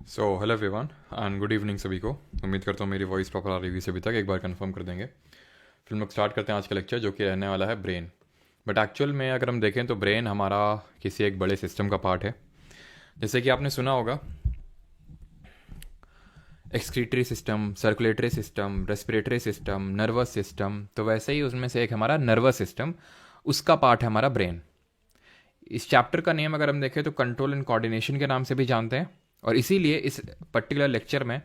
Hello everyone and good evening सभी को। उम्मीद करता हूँ मेरी वॉइस प्रॉपर आ रही है सभी तक। एक बार कंफर्म कर देंगे। फिर हम लोग स्टार्ट करते हैं आज का लेक्चर, जो कि रहने वाला है ब्रेन। बट एक्चुअल में अगर हम देखें तो ब्रेन हमारा किसी एक बड़े सिस्टम का पार्ट है। जैसे कि आपने सुना होगा, excretory system, circulatory system, respiratory system, nervous system. तो वैसे ही उसमें से एक हमारा नर्वस सिस्टम, उसका पार्ट है हमारा ब्रेन। इस चैप्टर का नेम अगर हम देखें तो कंट्रोल एंड कोऑर्डिनेशन के नाम से भी जानते हैं। और इसीलिए इस पर्टिकुलर लेक्चर में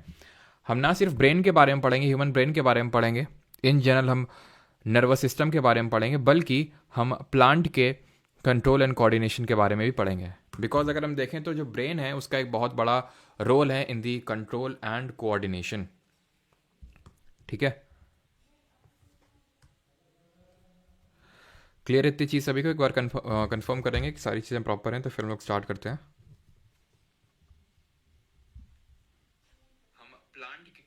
हम ना सिर्फ ब्रेन के बारे में पढ़ेंगे, ह्यूमन ब्रेन के बारे में पढ़ेंगे, इन जनरल हम नर्वस सिस्टम के बारे में पढ़ेंगे, बल्कि हम प्लांट के कंट्रोल एंड कोऑर्डिनेशन के बारे में भी पढ़ेंगे। बिकॉज अगर हम देखें तो जो ब्रेन है उसका एक बहुत बड़ा रोल है इन दी कंट्रोल एंड कोऑर्डिनेशन। ठीक है, क्लियर इतनी चीज़ सभी को एक बार कंफर्म करेंगे कि सारी चीज़ें प्रॉपर हैं, तो फिर हम लोग स्टार्ट करते हैं। हम प्लांट के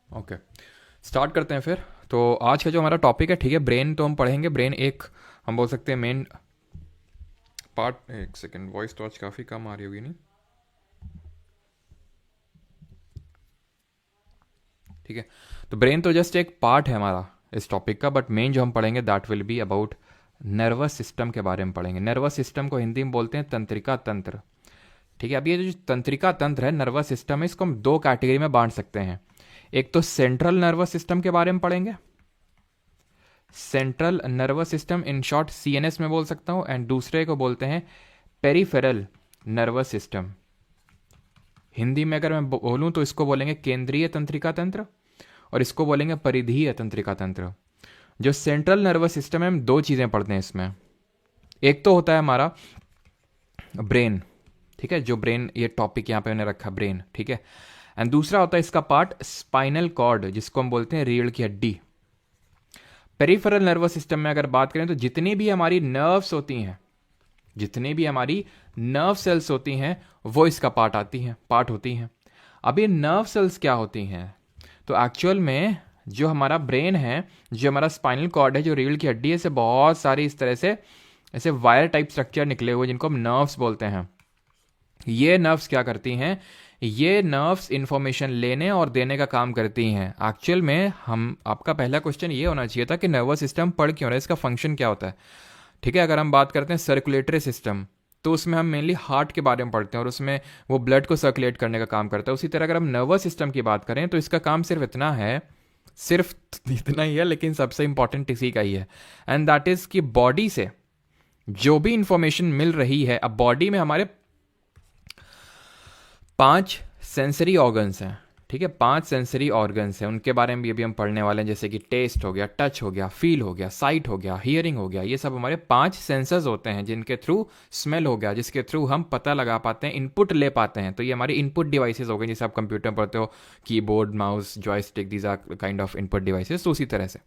ओके, स्टार्ट करते हैं फिर। तो आज का जो हमारा टॉपिक है, ठीक है, ब्रेन तो हम पढ़ेंगे। ब्रेन एक हम बोल सकते हैं मेन पार्ट। एक सेकेंड, वॉइस तो आज काफ़ी कम आ रही होगी नहीं? ठीक है, तो ब्रेन तो जस्ट एक पार्ट है हमारा इस टॉपिक का, बट मेन जो हम पढ़ेंगे that will be about nervous system के बारे में पढ़ेंगे। नर्वस सिस्टम को हिंदी में बोलते हैं तंत्रिका तंत्र। ठीक है, अब ये जो तंत्रिका तंत्र है, नर्वस सिस्टम है, इसको हम दो कैटेगरी में बांट सकते हैं। एक तो सेंट्रल नर्वस सिस्टम के बारे में पढ़ेंगे, central nervous system, in short CNS में बोल सकता हूं, एंड दूसरे को बोलते हैं पेरिफेरल नर्वस सिस्टम। हिंदी में अगर मैं बोलूं तो इसको बोलेंगे केंद्रीय तंत्रिका तंत्र, और इसको बोलेंगे परिधीय तंत्रिका तंत्र। जो सेंट्रल नर्वस सिस्टम है, हम दो चीजें पढ़ते हैं इसमें। एक तो होता है हमारा ब्रेन, ठीक है, जो ब्रेन, ये टॉपिक यहां पे मैंने रखा ब्रेन, ठीक है। एंड दूसरा होता है इसका पार्ट स्पाइनल कॉर्ड, जिसको हम बोलते हैं रीढ़ की हड्डी। पेरिफेरल नर्वस सिस्टम में अगर बात करें तो जितनी भी हमारी नर्व्स होती हैं, जितनी भी हमारी नर्व सेल्स होती हैं, वो इसका पार्ट होती हैं। अब ये नर्व सेल्स क्या होती हैं? तो एक्चुअल में जो हमारा ब्रेन है, जो हमारा स्पाइनल कॉर्ड है, जो रीढ़ की हड्डी है, से बहुत सारी इस तरह से ऐसे वायर टाइप स्ट्रक्चर निकले हुए, जिनको हम नर्व्स बोलते हैं। ये नर्व्स क्या करती हैं? ये नर्व्स इंफॉर्मेशन लेने और देने का काम करती हैं। एक्चुअल में हम, आपका पहला क्वेश्चन ये होना चाहिए था कि नर्वस सिस्टम पढ़ क्यों रहा है, इसका फंक्शन क्या होता है। ठीक है, अगर हम बात करते हैं सर्कुलेटरी सिस्टम, तो उसमें हम मेनली हार्ट के बारे में पढ़ते हैं और उसमें वो ब्लड को सर्कुलेट करने का काम करता है। उसी तरह अगर हम नर्वस सिस्टम की बात करें तो इसका काम सिर्फ इतना है, सिर्फ इतना ही है, लेकिन सबसे इंपॉर्टेंट इसी का ही है, एंड दैट इज कि बॉडी से जो भी इंफॉर्मेशन मिल रही है, अब बॉडी में हमारे 5 सेंसरी ऑर्गन्स हैं। ठीक है, 5 सेंसरी ऑर्गन्स हैं, उनके बारे में भी अभी हम पढ़ने वाले हैं। जैसे कि टेस्ट हो गया, टच हो गया, फील हो गया, साइट हो गया, हियरिंग हो गया। ये सब हमारे 5 सेंसर्स होते हैं, जिनके थ्रू स्मेल हो गया, जिसके थ्रू हम पता लगा पाते हैं, इनपुट ले पाते हैं। तो ये हमारे इनपुट डिवाइसेस हो गए, जैसे आप कंप्यूटर पढ़ते हो, keyboard, mouse, joystick, these are kind of input devices. तो उसी तरह से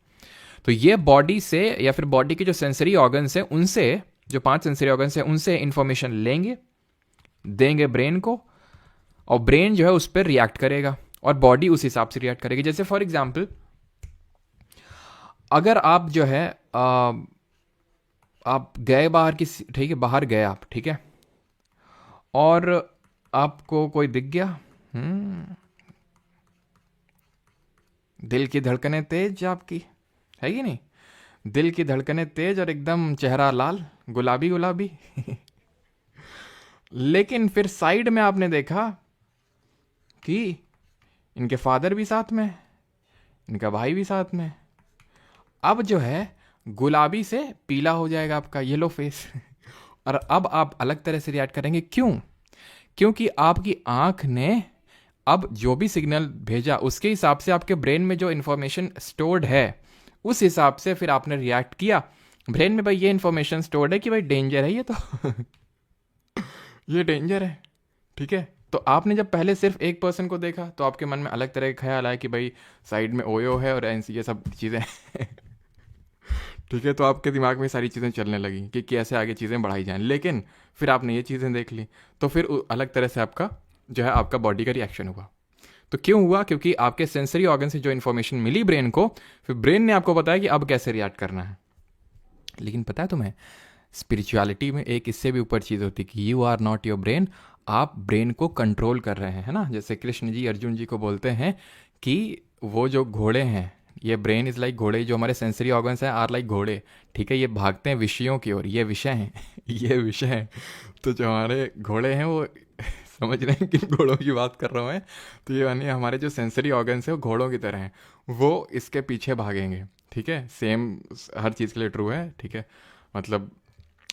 तो ये बॉडी से, या फिर बॉडी के जो सेंसरी ऑर्गन्स हैं उनसे, जो 5 सेंसरी ऑर्गन्स हैं उनसे इंफॉर्मेशन लेंगे, देंगे ब्रेन को, और ब्रेन जो है उस पर रिएक्ट करेगा और बॉडी उस हिसाब से रिएक्ट करेगी। जैसे फॉर एग्जाम्पल, अगर आप जो है आप गए बाहर की, ठीक है, बाहर गए आप, ठीक है, और आपको कोई दिख गया, दिल की धड़कनें तेज आपकी, है कि नहीं? दिल की धड़कनें तेज और एकदम चेहरा लाल, गुलाबी गुलाबी लेकिन फिर साइड में आपने देखा कि इनके फादर भी साथ में, इनका भाई भी साथ में। अब जो है गुलाबी से पीला हो जाएगा आपका येलो फेस और अब आप अलग तरह से रिएक्ट करेंगे। क्यों? क्योंकि आपकी आंख ने अब जो भी सिग्नल भेजा, उसके हिसाब से आपके ब्रेन में जो इंफॉर्मेशन स्टोर्ड है, उस हिसाब से फिर आपने रिएक्ट किया। ब्रेन में भाई ये इंफॉर्मेशन स्टोर्ड है कि भाई डेंजर है ये तो ये डेंजर है, ठीक है। तो आपने जब पहले सिर्फ एक पर्सन को देखा तो आपके मन में अलग तरह का ख्याल आया कि भाई साइड में ओयो है और ये सब चीज़ें ठीक है, तो आपके दिमाग में सारी चीज़ें चलने लगी कि कैसे आगे चीज़ें बढ़ाई जाएं, लेकिन फिर आपने ये चीज़ें देख ली तो फिर अलग तरह से आपका जो है आपका बॉडी का रिएक्शन हुआ। तो क्यों हुआ? क्योंकि आपके सेंसरी ऑर्गन से जो इन्फॉर्मेशन मिली ब्रेन को, फिर ब्रेन ने आपको बताया कि अब कैसे रिएक्ट करना है। लेकिन पता है तुम्हें, स्पिरिचुअलिटी में एक इससे भी ऊपर चीज़ होती है कि you are not your brain, आप ब्रेन को कंट्रोल कर रहे हैं, है ना। जैसे कृष्ण जी अर्जुन जी को बोलते हैं कि वो जो घोड़े हैं, ये ब्रेन इज़ लाइक घोड़े, जो हमारे सेंसरी ऑर्गन्स हैं आर लाइक घोड़े, ठीक है, ये भागते हैं विषयों की ओर, ये विषय हैं ये विषय हैं। तो जो हमारे घोड़े हैं वो समझ रहे हैं किन घोड़ों की बात कर रहा हूँ मैं, तो ये यानी हमारे जो सेंसरी ऑर्गन्स हैं वो घोड़ों की तरह हैं, वो इसके पीछे भागेंगे, ठीक है। सेम हर चीज़ के लिए ट्रू है, ठीक है, मतलब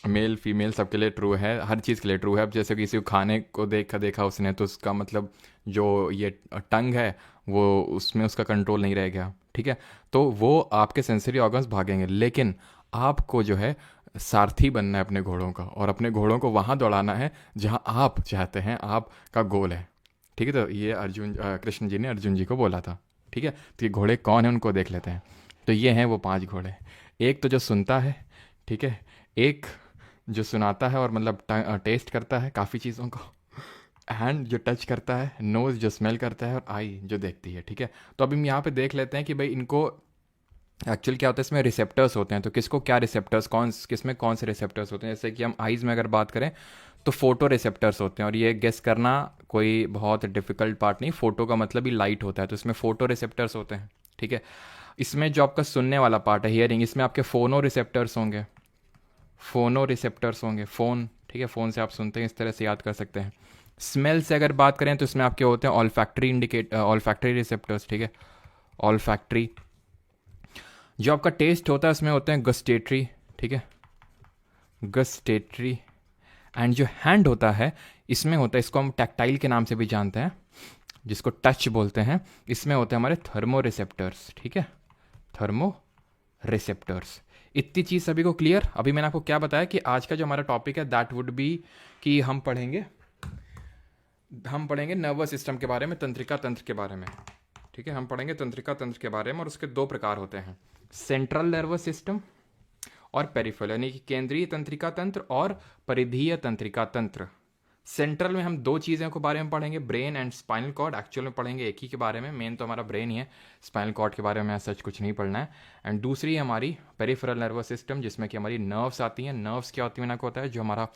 मेल फीमेल सबके लिए ट्रू है, हर चीज़ के लिए ट्रू है। अब जैसे किसी को खाने को देखा उसने, तो उसका मतलब जो ये टंग है वो उसमें उसका कंट्रोल नहीं रह गया, ठीक है। तो वो आपके सेंसरी ऑर्गन्स भागेंगे, लेकिन आपको जो है सारथी बनना है अपने घोड़ों का, और अपने घोड़ों को वहाँ दौड़ाना है जहाँ आप चाहते हैं, आपका गोल है, ठीक है। तो ये कृष्ण जी ने अर्जुन जी को बोला था, ठीक है। तो ये घोड़े कौन है उनको देख लेते हैं। तो ये हैं वो 5 घोड़े। एक तो जो सुनता है, ठीक है, एक जो सुनाता है और मतलब टेस्ट करता है काफ़ी चीज़ों को, हैंड जो टच करता है, नोज़ जो स्मेल करता है, और आई जो देखती है, ठीक है। तो अभी हम यहाँ पे देख लेते हैं कि भाई इनको एक्चुअल क्या होता है, इसमें रिसेप्टर्स होते हैं। तो किसको क्या रिसेप्टर्स, किस में कौन से रिसेप्टर्स होते हैं। जैसे कि हम आइज़ में अगर बात करें तो फोटो रिसेप्टर्स होते हैं, और ये गेस करना कोई बहुत डिफिकल्ट पार्ट नहीं, फोटो का मतलब ही लाइट होता है, तो इसमें फोटो रिसेप्टर्स होते हैं, ठीक है। इसमें जो आपका सुनने वाला पार्ट है, हियरिंग, इसमें आपके फोनो रिसेप्टर्स होंगे, फोनो रिसेप्टर्स होंगे, फ़ोन, ठीक है, फ़ोन से आप सुनते हैं, इस तरह से याद कर सकते हैं। स्मेल से अगर बात करें तो इसमें आपके होते हैं ऑल्फैक्टरी रिसेप्टर्स, ठीक है, ऑल्फैक्टरी। जो आपका टेस्ट होता है उसमें होते हैं गस्टेटरी, ठीक है, गस्टेटरी। एंड जो हैंड होता है इसमें होता है, इसको हम टैक्टाइल के नाम से भी जानते हैं, जिसको टच बोलते हैं, इसमें होते हैं हमारे थर्मो रिसेप्टर्स, ठीक है, थर्मो रिसेप्टर्स। इतनी चीज़ सभी को क्लियर। अभी मैंने आपको क्या बताया कि आज का जो हमारा टॉपिक है दैट वुड बी कि हम पढ़ेंगे नर्वस सिस्टम के बारे में, तंत्रिका तंत्र के बारे में, ठीक है। हम पढ़ेंगे तंत्रिका तंत्र के बारे में, और उसके 2 प्रकार होते हैं, सेंट्रल नर्वस सिस्टम और पेरिफेरल, यानी कि केंद्रीय तंत्रिका तंत्र और परिधीय तंत्रिका तंत्र। सेंट्रल में हम 2 चीज़ों के बारे में पढ़ेंगे, brain and spinal cord. Actual में पढ़ेंगे एक ही के बारे में, मेन तो हमारा ब्रेन ही है, स्पाइनल कॉर्ड के बारे में सच कुछ नहीं पढ़ना है। एंड दूसरी हमारी पेरिफेरल नर्वस सिस्टम, जिसमें कि हमारी नर्व्स आती हैं। नर्व्स क्या होती है, मैंने को होता है जो हमारा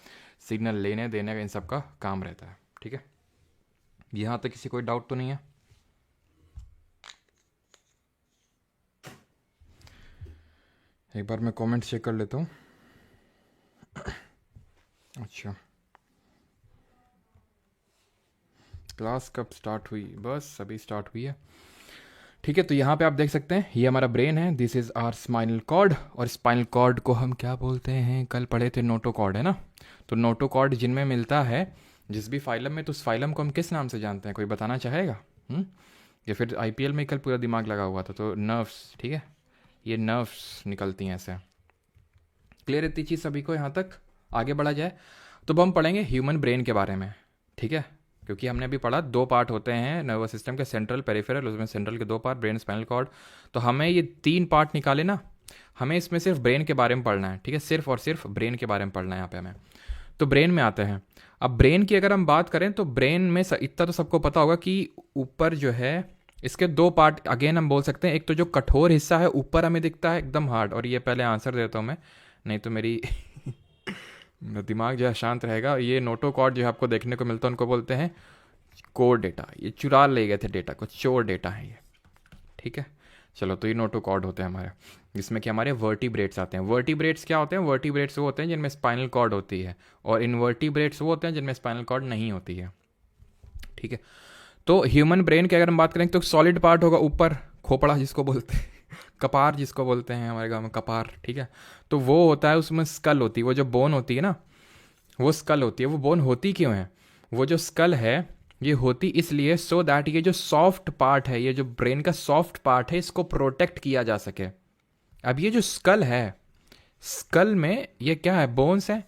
सिग्नल लेने देने का इन सब का काम रहता है, ठीक है। यहाँ तक किसी कोई डाउट तो नहीं है? एक बार मैं कमेंट चेक कर लेता हूँ। अच्छा, क्लास कब स्टार्ट हुई? बस अभी स्टार्ट हुई है, ठीक है। तो यहाँ पे आप देख सकते हैं ये हमारा ब्रेन है, this is our spinal cord, और स्पाइनल कॉर्ड को हम क्या बोलते हैं, कल पढ़े थे नोटोकॉर्ड, है ना। तो नोटोकॉर्ड जिनमें मिलता है जिस भी फाइलम में, तो उस फाइलम को हम किस नाम से जानते हैं, कोई बताना चाहेगा? या फिर IPL में कल पूरा दिमाग लगा हुआ था, तो नर्व्स, ठीक है, ये नर्व्स निकलती हैं ऐसे। क्लियर इतनी चीज़ सभी को? यहाँ तक आगे बढ़ा जाए तो अब हम पढ़ेंगे ह्यूमन ब्रेन के बारे में, ठीक है। क्योंकि हमने अभी पढ़ा 2 पार्ट होते हैं नर्वस सिस्टम के, सेंट्रल पेरिफेरल, उसमें सेंट्रल के 2 पार्ट, ब्रेन स्पाइनल कॉर्ड। तो हमें ये 3 पार्ट निकाले ना, हमें इसमें सिर्फ ब्रेन के बारे में पढ़ना है, ठीक है, सिर्फ और सिर्फ ब्रेन के बारे में पढ़ना है यहाँ पे हमें। तो ब्रेन में आते हैं। अब ब्रेन की अगर हम बात करें तो ब्रेन में इतना तो सबको पता होगा कि ऊपर जो है इसके 2 पार्ट अगेन हम बोल सकते हैं। एक तो जो कठोर हिस्सा है ऊपर हमें दिखता है एकदम हार्ड, और ये पहले आंसर देता हूँ मैं, नहीं तो मेरी दिमाग जो है शांत रहेगा। ये नोटोकॉर्ड जो आपको देखने को मिलता है उनको बोलते हैं कोर डेटा, ये चुरा ले गए थे डेटा को, चोर डेटा है ये, ठीक है। चलो, तो ये नोटोकॉर्ड होते हैं हमारे, जिसमें कि हमारे वर्टिब्रेट्स आते हैं। वर्टिब्रेट्स क्या होते हैं? वर्टिब्रेट्स वो होते हैं जिनमें स्पाइनल कॉर्ड होती है, और इनवर्टिब्रेट्स वो होते हैं जिनमें स्पाइनल कॉर्ड नहीं होती है, ठीक है। तो ह्यूमन ब्रेन की अगर हम बात करें तो सॉलिड पार्ट होगा ऊपर, खोपड़ा जिसको बोलते हैं कपार जिसको बोलते हैं हमारे गाँव में, कपार, ठीक है। तो वो होता है, उसमें स्कल होती है, वो जो बोन होती है ना, वो स्कल होती है। वो बोन होती क्यों है? वो जो स्कल है ये होती इसलिए सो दैट ये जो सॉफ्ट पार्ट है, ये जो ब्रेन का सॉफ्ट पार्ट है, इसको प्रोटेक्ट किया जा सके। अब ये जो स्कल है, स्कल में ये क्या है? बोन्स है,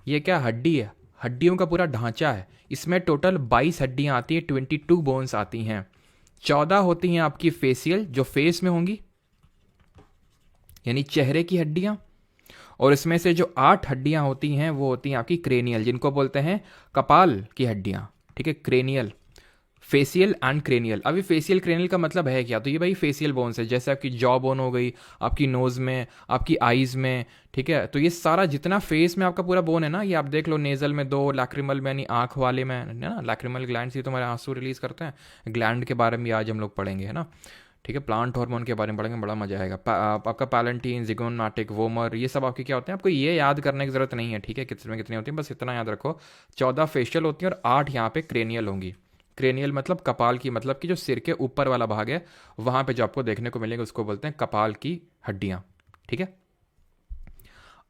ये क्या? हड्डी है, हड्डियों का पूरा ढांचा है। इसमें टोटल 22 हड्डियां आती हैं, 22 बोन्स आती हैं। 14 होती हैं आपकी फेसियल, जो फेस में होंगी, यानी चेहरे की हड्डियां, और इसमें से जो 8 हड्डियां होती हैं वो होती हैं आपकी क्रेनियल, जिनको बोलते हैं कपाल की हड्डियां, ठीक है, क्रेनियल, फेसियल एंड क्रेनियल। अभी फेसियल क्रेनियल का मतलब है क्या, तो ये भाई फेसियल बोन्स है, जैसे आपकी जॉ बोन हो गई, आपकी नोज में, आपकी आईज में, ठीक है, तो ये सारा जितना फेस में आपका पूरा बोन है ना, ये आप देख लो, नेजल में 2, लैक्रिमल में यानी आंख वाले में है ना, लैक्रिमल ग्लैंड से तुम्हारे आंसू रिलीज करते हैं, ग्लैंड के बारे में आज हम लोग पढ़ेंगे, है ना, ठीक है, प्लांट हार्मोन के बारे में पढ़ेंगे, बड़ा मजा आएगा। आपका पैलेंटीन, जिगोनैटिक, वोमर, ये सब आपके क्या होते हैं, आपको ये याद करने की जरूरत नहीं है, ठीक है, कितने कितनी होती है, बस इतना याद रखो, 14 फेशियल होती है और 8 यहाँ पे क्रेनियल होंगी। क्रेनियल मतलब कपाल की, मतलब कि जो सिर के ऊपर वाला भाग है वहां पे जो आपको देखने को मिलेगा उसको बोलते हैं कपाल की हड्डियां, ठीक है।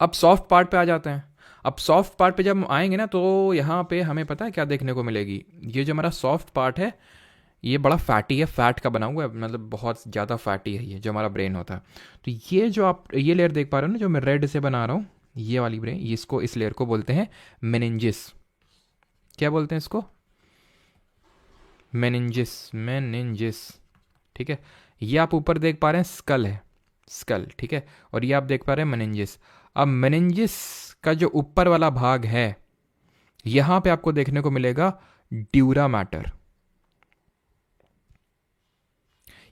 अब सॉफ्ट पार्ट पे आ जाते हैं। अब सॉफ्ट पार्ट पे जब हम आएंगे ना, तो यहाँ पे हमें पता है क्या देखने को मिलेगी, ये जो हमारा सॉफ्ट पार्ट है ये बड़ा फैटी है, फैट का बना हुआ है, मतलब बहुत ज़्यादा फैटी है ये जो हमारा ब्रेन होता है। तो ये जो आप ये लेयर देख पा रहे हो ना, जो मैं रेड से बना रहा हूँ, ये वाली ब्रेन, इसको, इस लेयर को बोलते हैं मेनिंजिस। क्या बोलते हैं इसको, मेनिंजिस, मेनिंजिस, ठीक है। ये आप ऊपर देख पा रहे हैं स्कल है, स्कल, ठीक है, और ये आप देख पा रहे हैं मेनिंजिस। अब मेनिंजिस का जो ऊपर वाला भाग है यहां पे आपको देखने को मिलेगा ड्यूरा मैटर,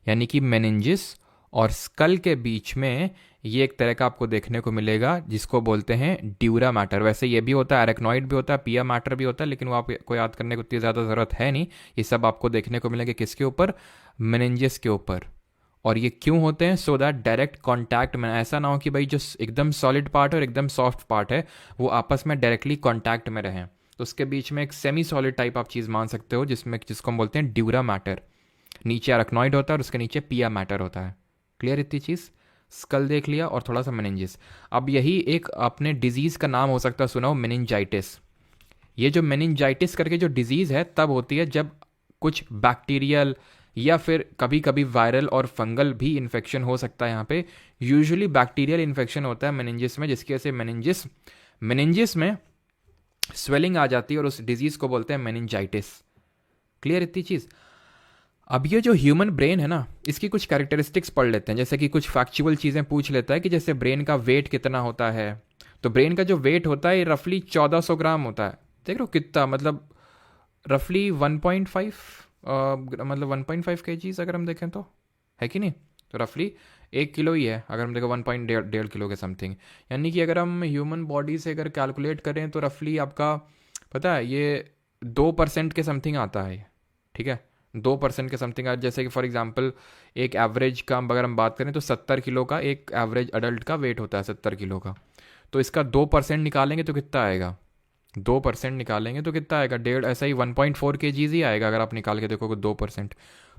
यानी कि मेनिंजिस और स्कल के बीच में ये एक तरह का आपको देखने को मिलेगा जिसको बोलते हैं ड्यूरा मैटर। वैसे ये भी होता है, एरेक्नॉइड भी होता है, पिया मैटर भी होता है, लेकिन वो आपको याद करने को इतनी ज़्यादा ज़रूरत है नहीं। ये सब आपको देखने को मिलेंगे किसके ऊपर, मेनिंजिस के ऊपर। और ये क्यों होते हैं, सो दैट डायरेक्ट कॉन्टैक्ट में, ऐसा ना हो कि भाई जो एकदम सॉलिड पार्ट है और एकदम सॉफ्ट पार्ट है वो आपस में डायरेक्टली कॉन्टैक्ट में रहें, तो उसके बीच में एक सेमी सॉलिड टाइप आप चीज़ मान सकते हो जिसको हम बोलते हैं ड्यूरा मैटर। नीचे अरेक्नॉइड होता है और उसके नीचे पिया मैटर होता है। क्लियर इतनी चीज़, स्कल देख लिया और थोड़ा सा मेनिंजिस। अब यही एक अपने डिजीज़ का नाम हो सकता है, सुनाओ, मेनिंजाइटिस। ये जो मेनिंजाइटिस करके जो डिजीज़ है तब होती है जब कुछ बैक्टीरियल या फिर कभी कभी वायरल और फंगल भी इन्फेक्शन हो सकता है। यहाँ पे यूजुअली बैक्टीरियल इन्फेक्शन होता है मेनिंजिस में, जिसकी वजह से मेनिंजिस में स्वेलिंग आ जाती है और उस डिजीज़ को बोलते हैं मेनिंजाइटिस। क्लियर इतनी चीज़। अब ये जो ह्यूमन ब्रेन है ना, इसकी कुछ कैरेक्टरिस्टिक्स पढ़ लेते हैं, जैसे कि कुछ फैक्चुअल चीज़ें पूछ लेता है कि जैसे ब्रेन का वेट कितना होता है। तो ब्रेन का जो वेट होता है ये रफली 1400 ग्राम होता है। देख लो कितना, मतलब रफली 1.5 मतलब 1.5 kgs अगर हम देखें तो, है कि नहीं, तो रफली 1 किलो ही है अगर हम देखें, 1.5 किलो के समथिंग। यानी कि अगर हम ह्यूमन बॉडी से अगर कैलकुलेट करें तो रफली आपका पता है ये 2% के समथिंग आता है, ठीक है, 2% के समथिंग। जैसे कि फॉर एग्जांपल एक एवरेज का अगर हम बात करें तो 70 किलो का एक एवरेज अडल्ट का वेट होता है, 70 किलो का। तो इसका 2% निकालेंगे तो कितना आएगा, 2% निकालेंगे तो कितना आएगा, डेढ़, ऐसा ही 1.4 kgs ही आएगा अगर आप निकाल के देखोगे 2%।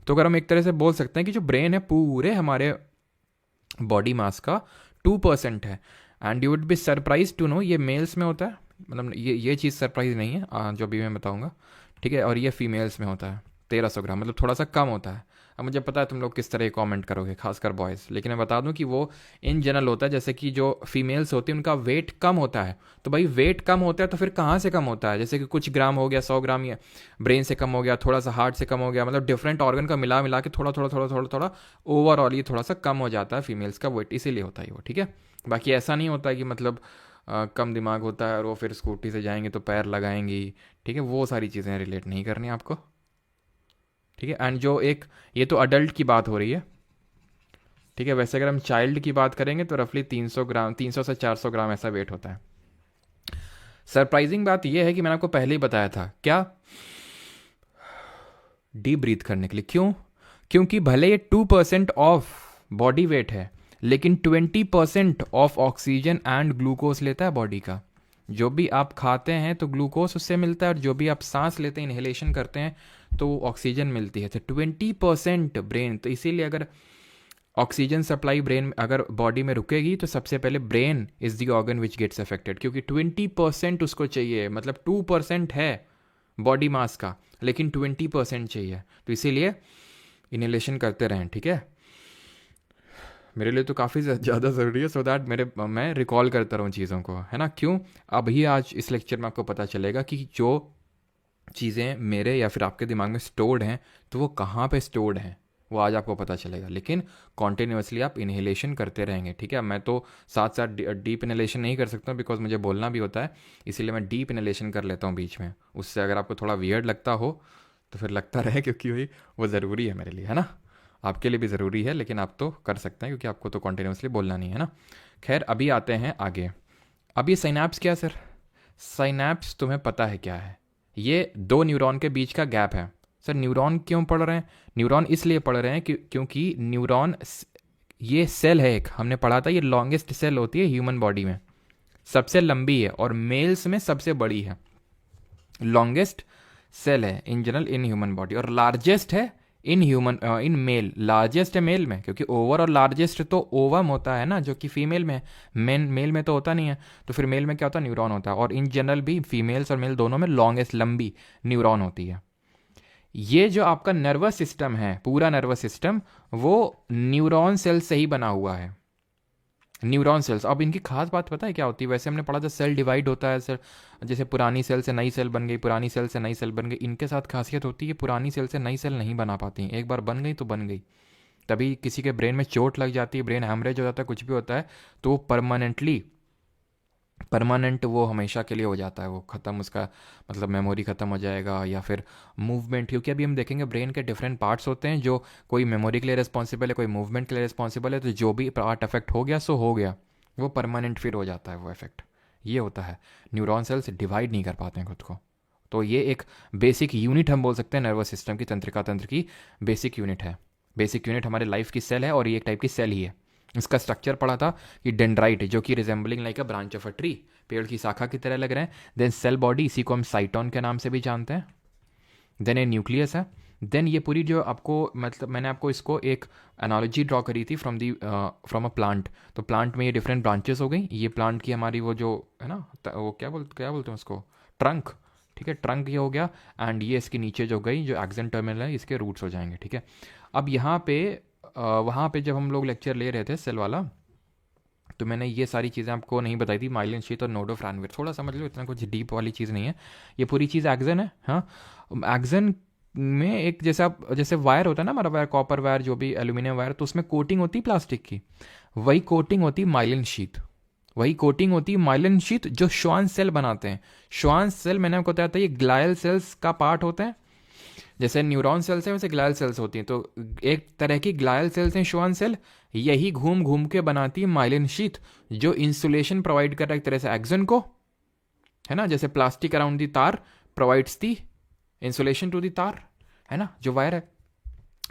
तो अगर हम एक तरह से बोल सकते हैं कि जो ब्रेन है पूरे हमारे बॉडी मास का 2% है। And you would be surprise to know ये मेल्स में होता है, मतलब ये चीज़ सरप्राइज नहीं है जो अभी मैं बताऊंगा, ठीक है, और ये फीमेल्स में होता है 1300 ग्राम, मतलब थोड़ा सा कम होता है। अब मुझे पता है तुम लोग किस तरह कमेंट करोगे, खासकर बॉयज़, लेकिन मैं बता दूं कि वो इन जनरल होता है, जैसे कि जो फीमेल्स होती हैं उनका वेट कम होता है। तो भाई वेट कम होता है तो फिर कहाँ से कम होता है, जैसे कि कुछ ग्राम हो गया, 100 ग्राम या ब्रेन से कम हो गया, थोड़ा सा हार्ट से कम हो गया, मतलब डिफरेंट ऑर्गन का मिला मिला के थोड़ा थोड़ा थोड़ा थोड़ा थोड़ा ओवरऑल ये थोड़ा सा कम हो जाता है फीमेल्स का वेट, इसीलिए होता है वो, ठीक है। बाकी ऐसा नहीं होता है कि मतलब कम दिमाग होता है और वो फिर स्कूटी से जाएंगे तो पैर लगाएंगी, ठीक है, वो सारी चीज़ें रिलेट नहीं करनी आपको, ठीक है। एंड जो एक, ये तो अडल्ट की बात हो रही है, ठीक है, वैसे अगर हम चाइल्ड की बात करेंगे तो रफली 300 ग्राम, 300 से 400 ग्राम ऐसा वेट होता है। सरप्राइजिंग बात यह है कि मैंने आपको पहले ही बताया था क्या, डीप ब्रीथ करने के लिए। क्यों, क्योंकि भले ये 2% ऑफ बॉडी वेट है लेकिन 20% ऑफ ऑक्सीजन एंड ग्लूकोज लेता है बॉडी का। जो भी आप खाते हैं तो ग्लूकोज उससे मिलता है, और जो भी आप सांस लेते हैं, इनहेलेशन करते हैं, तो ऑक्सीजन मिलती है। तो 20% ब्रेन, तो इसीलिए अगर ऑक्सीजन सप्लाई ब्रेन अगर बॉडी में रुकेगी तो सबसे पहले brain is the organ which gets affected, क्योंकि 20% उसको चाहिए, मतलब 2% है बॉडी मास का लेकिन 20% चाहिए, तो इसीलिए इनहेलेशन करते रहें, ठीक है। मेरे लिए तो काफ़ी ज़्यादा ज़रूरी है, सो दैट मैं रिकॉल करता रहूँ चीज़ों को, है ना। क्यों, अभी आज इस लेक्चर में आपको पता चलेगा कि जो चीज़ें मेरे या फिर आपके दिमाग में स्टोर्ड हैं तो वो कहाँ पे स्टोर्ड हैं, वो आज आपको पता चलेगा, लेकिन कॉन्टिन्यूसली आप इनहेलेशन करते रहेंगे, ठीक है। मैं तो साथ साथ डीप इनहेलेशन नहीं कर सकता बिकॉज मुझे बोलना भी होता है, इसीलिए मैं डीप इनहेलेशन कर लेता हूँ बीच में। उससे अगर आपको थोड़ा वियर्ड लगता हो तो फिर लगता रहे, क्योंकि वही वो ज़रूरी है मेरे लिए, है ना। आपके लिए भी ज़रूरी है, लेकिन आप तो कर सकते हैं क्योंकि आपको तो कॉन्टिन्यूसली बोलना नहीं है ना। खैर, अभी आते हैं आगे। अब ये साइनैप्स क्या सर? साइनैप्स तुम्हें पता है क्या है? ये दो न्यूरॉन के बीच का गैप है। सर न्यूरॉन क्यों पढ़ रहे हैं? न्यूरॉन इसलिए पढ़ रहे हैं क्योंकि न्यूरॉन ये सेल है, एक हमने पढ़ा था, ये लॉन्गेस्ट सेल होती है ह्यूमन बॉडी में, सबसे लंबी है और मेल्स में सबसे बड़ी है। लॉन्गेस्ट सेल है in general in human body, और लार्जेस्ट है in human in male. Largest है मेल में, क्योंकि ओवर और लार्जेस्ट तो ओवम होता है ना, जो कि फीमेल में है। मेल में तो होता नहीं है, तो फिर मेल में क्या होता है? न्यूरॉन होता है। और इन जनरल भी फीमेल्स और मेल दोनों में लॉन्गेस्ट लंबी न्यूरॉन होती है। ये जो आपका नर्वस सिस्टम है, पूरा नर्वस सिस्टम, वो न्यूरॉन सेल से ही बना हुआ है। न्यूरॉन सेल्स, अब इनकी खास बात पता है क्या होती है? वैसे हमने पढ़ा था सेल डिवाइड होता है, सेल जैसे पुरानी सेल से नई सेल बन गई, पुरानी सेल से नई सेल बन गई। इनके साथ खासियत होती है पुरानी सेल से नई सेल नहीं बना पाती, एक बार बन गई तो बन गई। तभी किसी के ब्रेन में चोट लग जाती है, ब्रेन हैमरेज हो जाता है, कुछ भी होता है, तो वो परमानेंट वो हमेशा के लिए हो जाता है, वो ख़त्म, उसका मतलब मेमोरी ख़त्म हो जाएगा, या फिर मूवमेंट। क्योंकि अभी हम देखेंगे ब्रेन के डिफरेंट पार्ट्स होते हैं, जो कोई मेमोरी के लिए रिस्पॉन्सिबल है, कोई मूवमेंट के लिए रिस्पॉन्सिबल है। तो जो भी पार्ट अफेक्ट हो गया सो हो गया, वो परमानेंट फिर हो जाता है वो इफेक्ट। ये होता है, न्यूरॉन सेल्स डिवाइड नहीं कर पाते हैं खुद को। तो ये एक बेसिक यूनिट हम बोल सकते हैं नर्वस सिस्टम की, तंत्रिका तंत्र की बेसिक यूनिट है। बेसिक यूनिट हमारे लाइफ की सेल है, और ये एक टाइप की सेल ही है। इसका स्ट्रक्चर पढ़ा था कि डेंड्राइट, जो कि resembling like a branch of a tree, पेड़ की शाखा की तरह लग रहे हैं। देन सेल बॉडी, इसी को हम साइटोन के नाम से भी जानते हैं। देन ए न्यूक्लियस है। देन ये पूरी जो आपको, मतलब मैंने आपको इसको एक एनालॉजी ड्रॉ करी थी फ्रॉम अ प्लांट। तो प्लांट में ये डिफरेंट ब्रांचेस हो गई। ये प्लांट की हमारी वो जो है ना, वो क्या बोलते हैं उसको, ट्रंक, ठीक है, ट्रंक ये हो गया। एंड ये इसके नीचे जो गई, जो एक्सन टर्मिनल है, इसके रूट्स हो जाएंगे, ठीक है। अब यहाँ पे वहाँ पे जब हम लोग लेक्चर ले रहे थे सेल वाला, तो मैंने ये सारी चीज़ें आपको नहीं बताई थी, माइलिन शीथ और नोड ऑफ रैनवीर, थोड़ा समझ लो, इतना कुछ डीप वाली चीज़ नहीं है। ये पूरी चीज़ एक्सन है। हाँ, एक्सन में एक जैसे वायर होता है ना हमारा वायर, कॉपर वायर, जो भी एल्यूमिनियम वायर, तो उसमें कोटिंग होती है प्लास्टिक की, वही कोटिंग होती है माइलिन शीथ। वही कोटिंग होती है माइलिन शीथ जो श्वान सेल बनाते हैं। श्वान सेल मैंने आपको बताया था ये ग्लायल सेल्स का पार्ट होते हैं। जैसे न्यूरॉन सेल्स हैं वैसे ग्लायल सेल्स होती हैं, तो एक तरह की ग्लायल सेल्स हैं श्वान सेल, यही घूम घूम के बनाती है माइलिन शीथ, जो इंसुलेशन प्रोवाइड कर रहा है एक तरह से एक्सन को, है ना। जैसे प्लास्टिक अराउंड दी तार provides the insulation to the तार, है ना, जो वायर है।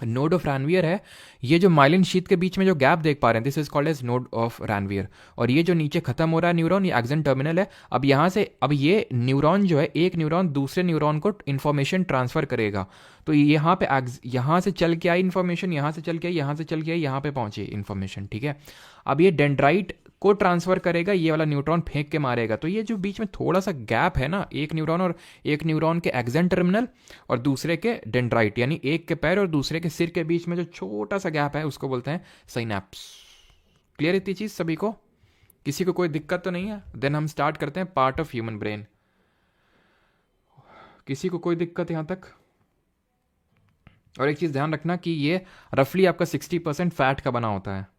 नोड ऑफ रैनवियर है, ये जो माइलिन शीथ के बीच में जो गैप देख पा रहे हैं, this is called as node of Ranvier. और ये जो नीचे खत्म हो रहा है न्यूरॉन, ये एक्सन टर्मिनल है। अब यहाँ से, अब ये न्यूरॉन जो है, एक न्यूरॉन दूसरे न्यूरॉन को इन्फॉर्मेशन ट्रांसफर करेगा। तो यहाँ पे यहाँ से चल के आई इन्फॉर्मेशन, यहाँ से चल के आई, यहाँ से चल के आई, यहाँ पे पहुंची इन्फॉर्मेशन, ठीक है। अब ये डेंड्राइट को ट्रांसफर करेगा, ये वाला न्यूट्रॉन फेंक के मारेगा। तो ये जो बीच में थोड़ा सा गैप है ना, एक न्यूरॉन के एक्सन टर्मिनल और दूसरे के डेंड्राइट, यानी एक के पैर और दूसरे के सिर के बीच में जो छोटा सा गैप है, उसको बोलते हैं साइनैप्स। क्लियर इतनी चीज सभी को? किसी को कोई दिक्कत तो नहीं है? देन हम स्टार्ट करते हैं पार्ट ऑफ ह्यूमन ब्रेन। किसी को कोई दिक्कत यहां तक? और एक चीज ध्यान रखना कि ये रफली आपका 60% फैट का बना होता है।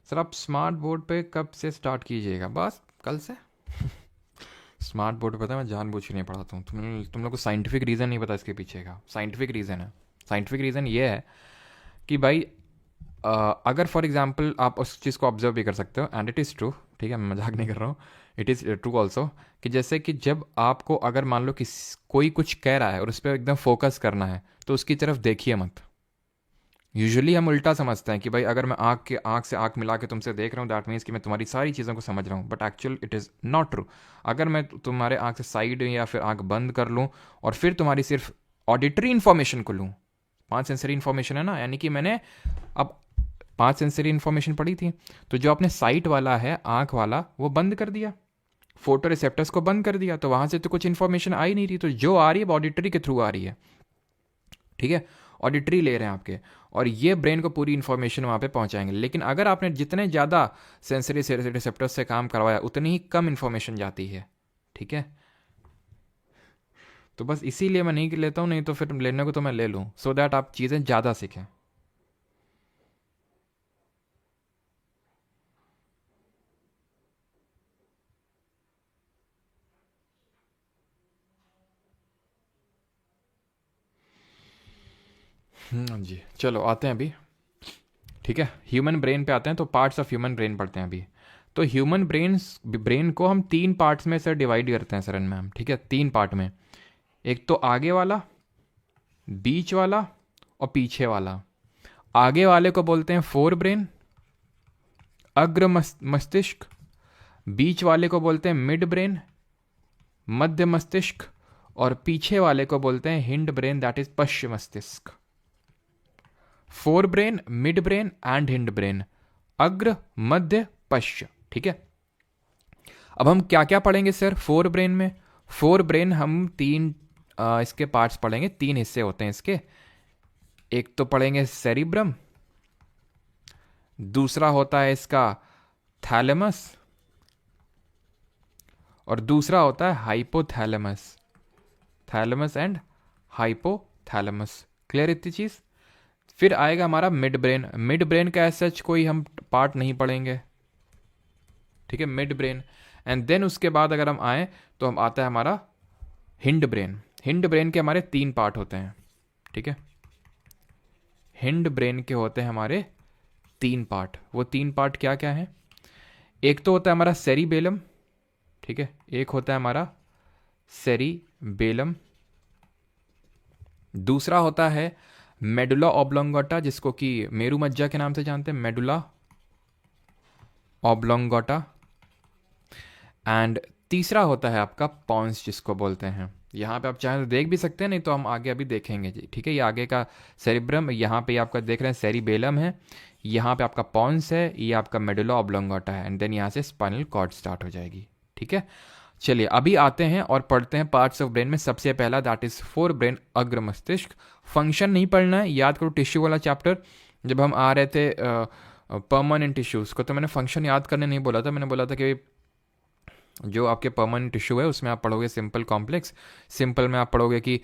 सर आप स्मार्ट बोर्ड पे कब से स्टार्ट कीजिएगा? बस कल से। स्मार्ट बोर्ड पता है मैं जानबूझ के नहीं पढ़ाता हूँ। तुम लोग को साइंटिफिक रीज़न नहीं पता इसके पीछे का। साइंटिफिक रीज़न है, साइंटिफिक रीज़न ये है कि भाई अगर फॉर एग्जांपल आप उस चीज़ को ऑब्जर्व भी कर सकते हो, एंड इट इज़ ट्रू, ठीक है, मैं मजाक नहीं कर रहा हूँ, इट इज़ ट्रू ऑल्सो, कि जैसे कि जब आपको अगर मान लो कि कोई कुछ कह रहा है और उस पर एकदम फोकस करना है, तो उसकी तरफ देखिए मत। यूजुअली हम उल्टा समझते हैं कि भाई अगर मैं आँख से आँख मिला के तुमसे देख रहा हूँ, दैट मीन्स कि मैं तुम्हारी सारी चीज़ों को समझ रहा हूँ, but actual it is not true. अगर मैं तुम्हारे आँख से साइड या फिर आँख बंद कर लूँ और फिर तुम्हारी सिर्फ ऑडिटरी इन्फॉर्मेशन को लूँ, 5 सेंसरी इन्फॉर्मेशन है ना, यानी कि मैंने अब 5 सेंसरी इन्फॉर्मेशन पढ़ी थी, तो जो आपने साइट वाला है, आँख वाला, वो बंद कर दिया, फोटो रिसेप्टर्स को बंद कर दिया, तो वहाँ से तो कुछ इन्फॉर्मेशन आ ही नहीं रही। तो जो आ रही है वो ऑडिटरी के थ्रू आ रही है, ठीक है, ऑडिटरी ले रहे हैं आपके, और ये ब्रेन को पूरी इन्फॉर्मेशन वहाँ पे पहुँचाएंगे। लेकिन अगर आपने जितने ज़्यादा सेंसरी रिसेप्टर्स से काम करवाया, उतनी ही कम इन्फॉर्मेशन जाती है, ठीक है, तो बस इसीलिए मैं नहीं लेता हूँ, नहीं तो फिर लेने को तो मैं ले लूँ, सो दैट आप चीज़ें ज़्यादा सीखें। जी चलो आते हैं अभी, ठीक है, ह्यूमन ब्रेन पे आते हैं। तो पार्ट्स ऑफ ह्यूमन ब्रेन पढ़ते हैं अभी। तो ह्यूमन ब्रेन को हम 3 पार्ट्स में से डिवाइड करते हैं सरन में हम, ठीक है, 3 पार्ट में। एक तो आगे वाला, बीच वाला और पीछे वाला। आगे वाले को बोलते हैं फोर ब्रेन, अग्र मस्तिष्क। बीच वाले को बोलते हैं मिड ब्रेन, मध्य मस्तिष्क। और पीछे वाले को बोलते हैं हिंड ब्रेन, दैट इज पश्चिम मस्तिष्क। Fore brain, mid brain and hind brain, अग्र मध्य पश्च, ठीक है। अब हम क्या क्या पढ़ेंगे सर फोर ब्रेन में? फोर ब्रेन हम 3 इसके पार्ट्स पढ़ेंगे, 3 हिस्से होते हैं इसके। एक तो पढ़ेंगे सेरिब्रम, दूसरा होता है इसका थैलेमस, और दूसरा होता है hypothalamus. Thalamus and hypothalamus, clear इतनी चीज? फिर आएगा हमारा मिड ब्रेन। मिड ब्रेन का एज सच कोई हम पार्ट नहीं पढ़ेंगे, ठीक है, मिड ब्रेन। एंड देन उसके बाद अगर हम आए तो हम आता है हमारा हिंड ब्रेन। हिंड ब्रेन के हमारे 3 पार्ट होते हैं, ठीक है। हिंड ब्रेन के होते हैं हमारे 3 पार्ट। वो 3 पार्ट क्या क्या है? एक तो होता है हमारा सेरिबेलम, ठीक है, एक होता है हमारा सेरिबेलम। दूसरा होता है मेडुला ऑब्लोंगोटा, जिसको कि मेरू मज्जा के नाम से जानते हैं, मेडुला ऑब्लोंगोटा। एंड तीसरा होता है आपका पॉन्स, जिसको बोलते हैं। यहाँ पे आप चाहें तो देख भी सकते हैं, नहीं तो हम आगे अभी देखेंगे जी, ठीक है। ये आगे का सेरिब्रम, यहाँ पे आपका देख रहे हैं सेरिबेलम है, यहाँ पे आपका पॉन्स है, ये आपका मेडुला ऑब्लोंगोटा है, एंड देन यहाँ से स्पाइनल कॉर्ड स्टार्ट हो जाएगी, ठीक है। चलिए अभी आते हैं और पढ़ते हैं पार्ट्स ऑफ ब्रेन में। सबसे पहला दैट इज फोर ब्रेन, अग्र मस्तिष्क। फंक्शन नहीं पढ़ना है, याद करो टिश्यू वाला चैप्टर जब हम आ रहे थे परमानेंट टिश्यूज को, तो मैंने फंक्शन याद करने नहीं बोला था, मैंने बोला था कि जो आपके परमानेंट टिश्यू है उसमें आप पढ़ोगे सिंपल कॉम्प्लेक्स। सिंपल में आप पढ़ोगे कि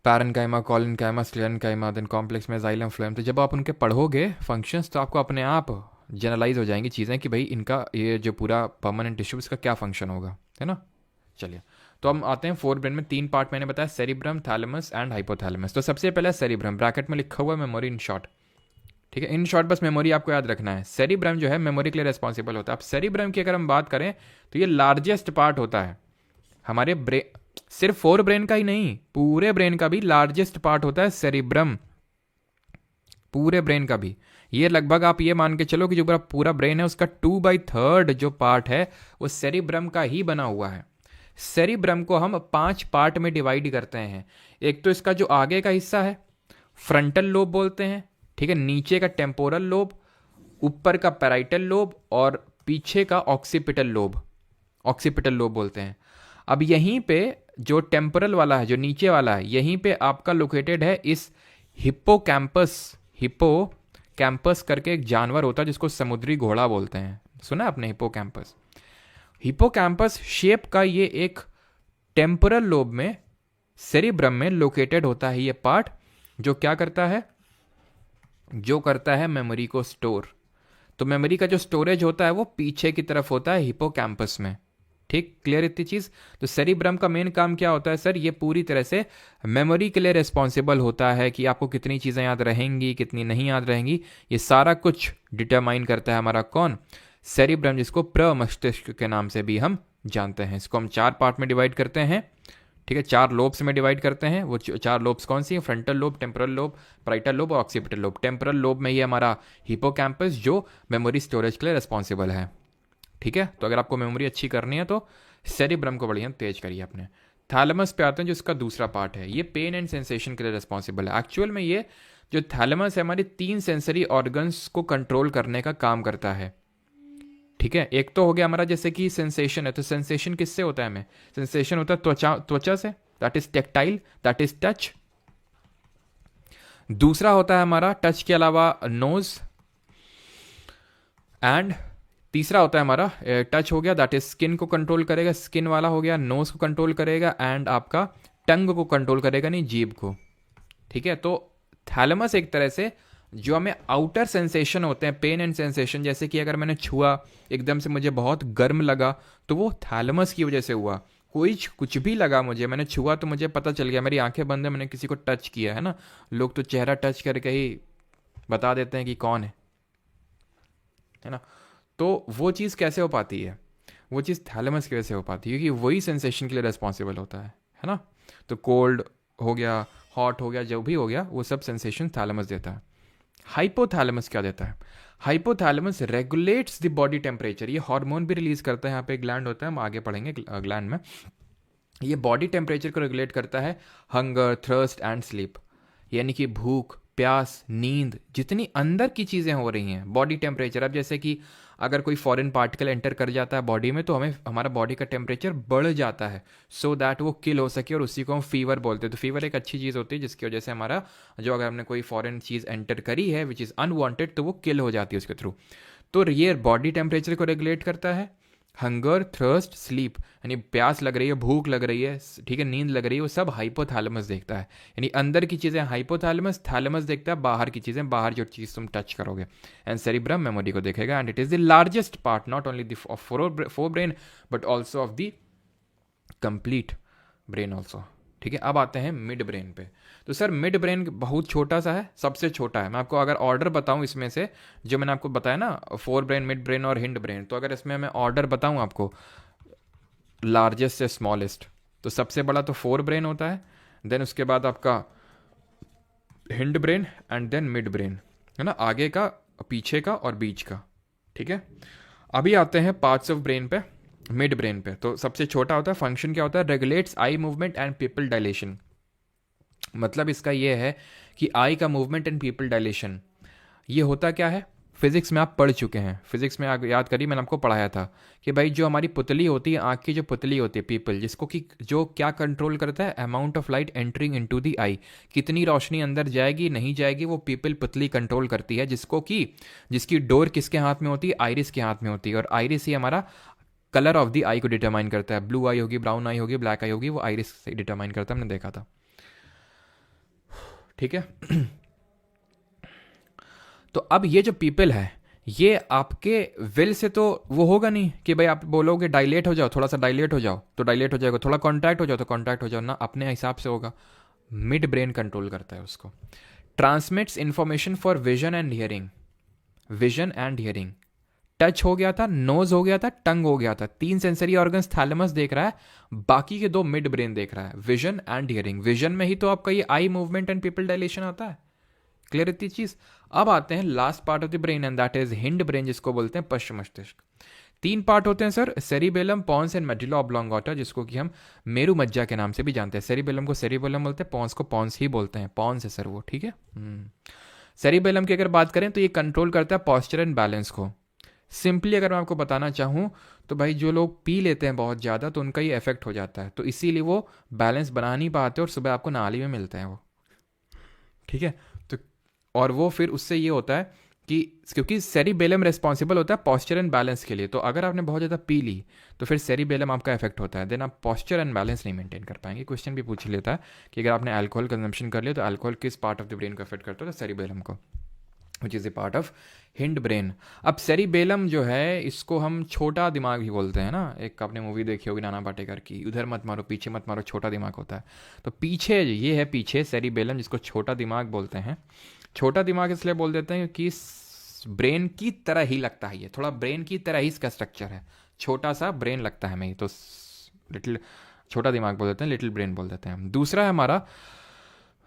पैरेन्काइमा, कॉलिनकाइमा, स्क्लेरेन्काइमा, देन कॉम्प्लेक्स में जाइलम, फ्लोएम। तो जब आप उनके पढ़ोगे फंक्शंस तो आपको अपने आप जनरलाइज हो जाएंगी चीज़ें कि भाई इनका ये जो पूरा परमानेंट टिश्यू इसका क्या फंक्शन होगा, है ना। चलिए तो हम आते हैं फोर ब्रेन में। 3 पार्ट मैंने बताया, सेरिब्रम, थैलेमस एंड हाइपोथैलेमस। तो सबसे पहले सेरिब्रम, ब्रैकेट में लिखा हुआ है मेमोरी इन शॉर्ट, ठीक है। इन शॉर्ट बस मेमोरी आपको याद रखना है। सेरिब्रम जो है मेमोरी के लिए रिस्पॉन्सिबल होता है। अब सेरिब्रम की अगर हम बात करें तो ये लार्जेस्ट पार्ट होता है हमारे ब्रेन, सिर्फ फोर ब्रेन का ही नहीं, पूरे ब्रेन का भी लार्जेस्ट पार्ट होता है सेरिब्रम, पूरे ब्रेन का भी। ये लगभग आप ये मान के चलो कि जो पूरा ब्रेन है उसका 2/3 जो पार्ट है वो सेरिब्रम का ही बना हुआ है। सेरिब्रम को हम 5 पार्ट में डिवाइड करते हैं। एक तो इसका जो आगे का हिस्सा है फ्रंटल लोब बोलते हैं, ठीक है, नीचे का टेम्पोरल लोब, ऊपर का पैराइटल लोब और पीछे का ऑक्सीपिटल लोब, ऑक्सीपिटल लोब बोलते हैं। अब यहीं पे जो टेम्पोरल वाला है, जो नीचे वाला है, यहीं पे आपका लोकेटेड है इस हिप्पोकैम्पस। हिप्पोकैम्पस करके एक जानवर होता है जिसको समुद्री घोड़ा बोलते हैं, सुना आपने हिप्पोकैम्पस? हिप्पोकैम्पस शेप का ये एक टेम्पोरल लोब में सेरिब्रम में लोकेटेड होता है ये पार्ट, जो क्या करता है, जो करता है मेमोरी को स्टोर। तो मेमोरी का जो स्टोरेज होता है वो पीछे की तरफ होता है हिप्पोकैम्पस में, ठीक, क्लियर इतनी चीज? तो सेरिब्रम का मेन काम क्या होता है सर? ये पूरी तरह से मेमोरी के लिए रिस्पॉन्सिबल होता है कि आपको कितनी चीजें याद रहेंगी, कितनी नहीं याद रहेंगी, ये सारा कुछ डिटरमाइन करता है हमारा कौन? सेरिब्रम, जिसको प्रमस्तिष्क के नाम से भी हम जानते हैं। इसको हम 4 पार्ट में डिवाइड करते हैं, ठीक है, 4 लोब्स में डिवाइड करते हैं। वो 4 लोब्स कौन सी हैं? Frontal lobe, temporal lobe, parietal lobe और ऑक्सीपिटल लोब। टेम्पोरल लोब में ये हमारा हिप्पोकैम्पस जो मेमोरी स्टोरेज के लिए रिस्पॉन्सिबल है, ठीक है। तो अगर आपको मेमोरी अच्छी करनी है तो सेरिब्रम को बढ़िया तेज करिए अपने। थैलेमस पे आते हैं जो इसका दूसरा पार्ट है, ये पेन एंड सेंसेशन के लिए रिस्पॉन्सिबल है। एक्चुअल में ये जो थैलेमस है हमारी 3 सेंसरी ऑर्गन्स को कंट्रोल करने का काम करता है, ठीक है। एक तो हो गया हमारा जैसे कि सेंसेशन है, तो सेंसेशन किससे होता है? हमें सेंसेशन होता है त्वचा से, that is tactile, that is touch. दूसरा होता है हमारा टच के अलावा नोज एंड तीसरा होता है हमारा टच हो गया, दैट इज स्किन को कंट्रोल करेगा, स्किन वाला हो गया, नोज को कंट्रोल करेगा एंड आपका टंग को कंट्रोल करेगा, नहीं जीभ को, ठीक है। तो थैलेमस एक तरह से जो हमें आउटर सेंसेशन होते हैं, पेन एंड सेंसेशन, जैसे कि अगर मैंने छुआ एकदम से मुझे बहुत गर्म लगा तो वो थैलेमस की वजह से हुआ। कोई कुछ भी लगा मुझे, मैंने छुआ तो मुझे पता चल गया, मेरी आंखें बंद है, मैंने किसी को टच किया है ना, लोग तो चेहरा टच करके ही बता देते हैं कि कौन है ना। तो वो चीज़ कैसे हो पाती है, वो चीज़ थैलेमस की वजह से हो पाती है, क्योंकि वही सेंसेशन के लिए रिस्पॉन्सिबल होता है ना। तो कोल्ड हो गया, हॉट हो गया, जो भी हो गया, वो सब सेंसेशन थैलेमस देता है। हाइपोथैलेमस क्या देता है? Hypothalamus regulates the body temperature, ये हार्मोन भी रिलीज करता है, यहाँ पे ग्लैंड होता है, हम आगे पढ़ेंगे ग्लैंड में। ये बॉडी टेम्परेचर को रेगुलेट करता है, हंगर, थर्स्ट एंड स्लीप, यानी कि भूख, प्यास, नींद, जितनी अंदर की चीज़ें हो रही हैं बॉडी टेम्परेचर। अब जैसे कि अगर कोई फॉरेन पार्टिकल एंटर कर जाता है बॉडी में तो हमें हमारा बॉडी का टेम्परेचर बढ़ जाता है, सो दैट वो किल हो सके, और उसी को हम फीवर बोलते हैं। तो फीवर एक अच्छी चीज़ होती है जिसकी वजह से हमारा जो, अगर हमने कोई फॉरेन चीज़ एंटर करी है विच इज़ अनवांटेड, तो वो किल हो जाती है उसके थ्रू। तो ये बॉडी टेम्परेचर को रेगुलेट करता है। हंगर, थर्स्ट, स्लीप, यानी प्यास लग रही है, भूख लग रही है, ठीक है, नींद लग रही है, वो सब हाइपोथैलेमस देखता है। यानी अंदर की चीज़ें हाइपोथैलेमस, थैलेमस देखता है बाहर की चीज़ें, बाहर जो चीज़ तुम टच करोगे, एंड सेरिब्रम मेमोरी को देखेगा। And it is the largest part not only of fore brain but also of the complete brain also, ठीक है। अब आते हैं मिड ब्रेन पे। तो सर मिड ब्रेन बहुत छोटा सा है, सबसे छोटा है। मैं आपको अगर ऑर्डर बताऊं इसमें से, जो मैंने आपको बताया ना, फोर ब्रेन, मिड ब्रेन और हिंड ब्रेन, तो अगर इसमें मैं ऑर्डर बताऊं आपको लार्जेस्ट से स्मॉलेस्ट, तो सबसे बड़ा तो फोर ब्रेन होता है, देन उसके बाद आपका hind brain and then mid brain, है ना, आगे का, पीछे का और बीच का, ठीक है। अभी आते हैं पार्ट्स ऑफ ब्रेन पे, मिड ब्रेन पे। तो सबसे छोटा होता है, फंक्शन क्या होता है? Regulates I movement and pupil dilation. मतलब इसका ये है कि आई का मूवमेंट एंड पीपल डायलेशन, ये होता क्या है? फिजिक्स में आप पढ़ चुके हैं, फिजिक्स में आप याद करिए, मैंने आपको पढ़ाया था कि भाई जो हमारी पुतली होती है, आँख की जो पुतली होती है, पीपल, जिसको कि जो क्या कंट्रोल करता है? Amount of light entering into the eye, कितनी रोशनी अंदर जाएगी नहीं जाएगी, वो पीपल पुतली कंट्रोल करती है, जिसको कि जिसकी डोर किसके हाथ में होती है? आइरिस के हाथ में होती है। और आइरिस ही हमारा कलर ऑफ द आई को डिटरमाइन करता है। ब्लू आई होगी, ब्राउन आई होगी, ब्लैक आई होगी, वो आइरिस से डिटरमाइन करता है, हमने देखा था, ठीक है। तो अब ये जो पीपल है, ये आपके विल से तो वो होगा नहीं कि भाई आप बोलोगे डायलेट हो जाओ, थोड़ा सा डायलेट हो जाओ तो डायलेट हो जाएगा, थोड़ा कॉन्ट्रैक्ट हो जाओ तो कॉन्ट्रैक्ट हो जाओ ना, अपने हिसाब से होगा। मिड ब्रेन कंट्रोल करता है उसको। Transmits information for vision and hearing, vision and hearing, touch हो गया था, नोज हो गया था, टंग हो गया था, 3 सेंसरी ऑर्गन्स थैलेमस देख रहा है, बाकी के 2 मिड ब्रेन देख रहा है, विजन एंड हियरिंग। विजन में ही तो आपका ये eye movement and pupil dilation आता है, क्लियर इतनी चीज। अब आते हैं last part of the brain and that is hind brain, जिसको बोलते हैं पश्च मस्तिष्क। 3 पार्ट होते हैं sir, cerebellum, pons and medulla oblongata, जिसको कि हम मेरू मज्जा के नाम से भी जानते हैं। सेरिबेलम को सेरिबेलम बोलते हैं, पॉन्स को पॉन्स ही बोलते हैं, पॉन्स है सर वो, ठीक है। सेरिबेलम की अगर बात करें तो ये कंट्रोल करता है पॉस्चर एंड बैलेंस को। सिंपली अगर मैं आपको बताना चाहूँ तो भाई जो लोग पी लेते हैं बहुत ज़्यादा तो उनका ये इफेक्ट हो जाता है, तो इसीलिए वो बैलेंस बना नहीं पाते और सुबह आपको नाली में मिलते हैं वो, ठीक है। तो और वो फिर उससे ये होता है कि क्योंकि सेरिबेलम रिस्पॉन्सिबल होता है पॉस्चर एंड बैलेंस के लिए, तो अगर आपने बहुत ज़्यादा पी ली तो फिर सेरिबेलम आपका इफेक्ट होता है, देन आप पॉस्चर एंड बैलेंस नहीं मेंटेन कर पाएंगे। क्वेश्चन भी पूछ लेता है कि अगर आपने अल्कोहल कंजम्पशन कर लिया तो अल्कोहल किस पार्ट ऑफ द ब्रेन को इफेक्ट करता है? तो सेरिबेलम को, which is a part of hind brain. अब सेरिबेलम जो है इसको हम छोटा दिमाग भी बोलते हैं ना, एक आपने मूवी देखी होगी नाना पाटेकर की, उधर मत मारो पीछे मत मारो, छोटा दिमाग होता है। तो पीछे ये है, पीछे सेरिबेलम, जिसको छोटा दिमाग बोलते हैं। छोटा दिमाग इसलिए बोल देते हैं कि ब्रेन की तरह ही लगता है, ये थोड़ा ब्रेन की तरह ही इसका स्ट्रक्चर है, छोटा सा ब्रेन लगता है हमें, तो लिटिल छोटा दिमाग बोल देते हैं, लिटिल ब्रेन बोल देते हैं। दूसरा है हमारा,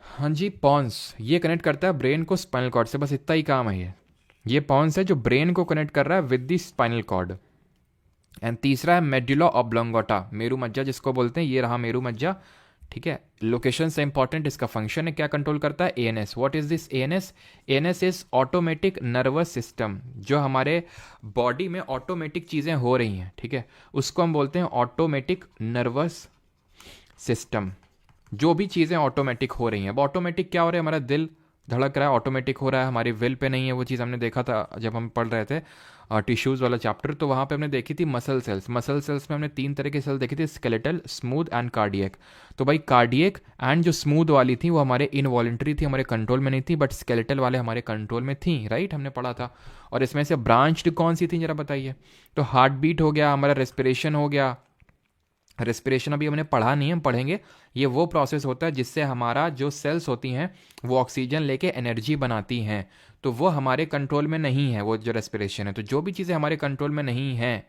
हाँ जी, पॉन्स, ये कनेक्ट करता है ब्रेन को स्पाइनल कॉर्ड से, बस इतना ही काम है ये पॉन्स है जो ब्रेन को कनेक्ट कर रहा है with the spinal cord. And तीसरा है मेडुला ऑब्लोंगाटा, मेरू मज्जा जिसको बोलते हैं, ये रहा मेरू मज्जा, ठीक है। लोकेशन से इंपॉर्टेंट, इसका फंक्शन है, क्या कंट्रोल करता है? ANS. What is this ANS? ANS is automatic nervous system, जो हमारे बॉडी में ऑटोमेटिक चीज़ें हो रही हैं, ठीक है, उसको हम बोलते हैं ऑटोमेटिक नर्वस सिस्टम। जो भी चीज़ें ऑटोमेटिक हो रही हैं, अब ऑटोमेटिक क्या हो रहा है? हमारा दिल धड़क रहा है, ऑटोमेटिक हो रहा है, हमारी विल पे नहीं है। वो चीज़ हमने देखा था जब हम पढ़ रहे थे टिश्यूज़ वाला चैप्टर, तो वहाँ पे हमने देखी थी मसल सेल्स। मसल सेल्स में हमने 3 तरह के सेल देखी थी, स्केलेटल, स्मूथ एंड कार्डियक। तो भाई कार्डियक एंड जो स्मूथ वाली थी वो हमारे इनवॉलेंट्री थी, हमारे कंट्रोल में नहीं थी, बट स्केलेटल वाले हमारे कंट्रोल में थी, राइट, हमने पढ़ा था। और इसमें से ब्रांच्ड कौन सी थी जरा बताइए। तो हार्ट बीट हो गया, हमारा रेस्पिरेशन हो गया। रेस्पिरेशन अभी हमने पढ़ा नहीं है, हम पढ़ेंगे। ये वो प्रोसेस होता है जिससे हमारा जो सेल्स होती हैं वो ऑक्सीजन लेके एनर्जी बनाती हैं, तो वो हमारे कंट्रोल में नहीं है, वो जो रेस्पिरेशन है। तो जो भी चीज़ें हमारे कंट्रोल में नहीं हैं,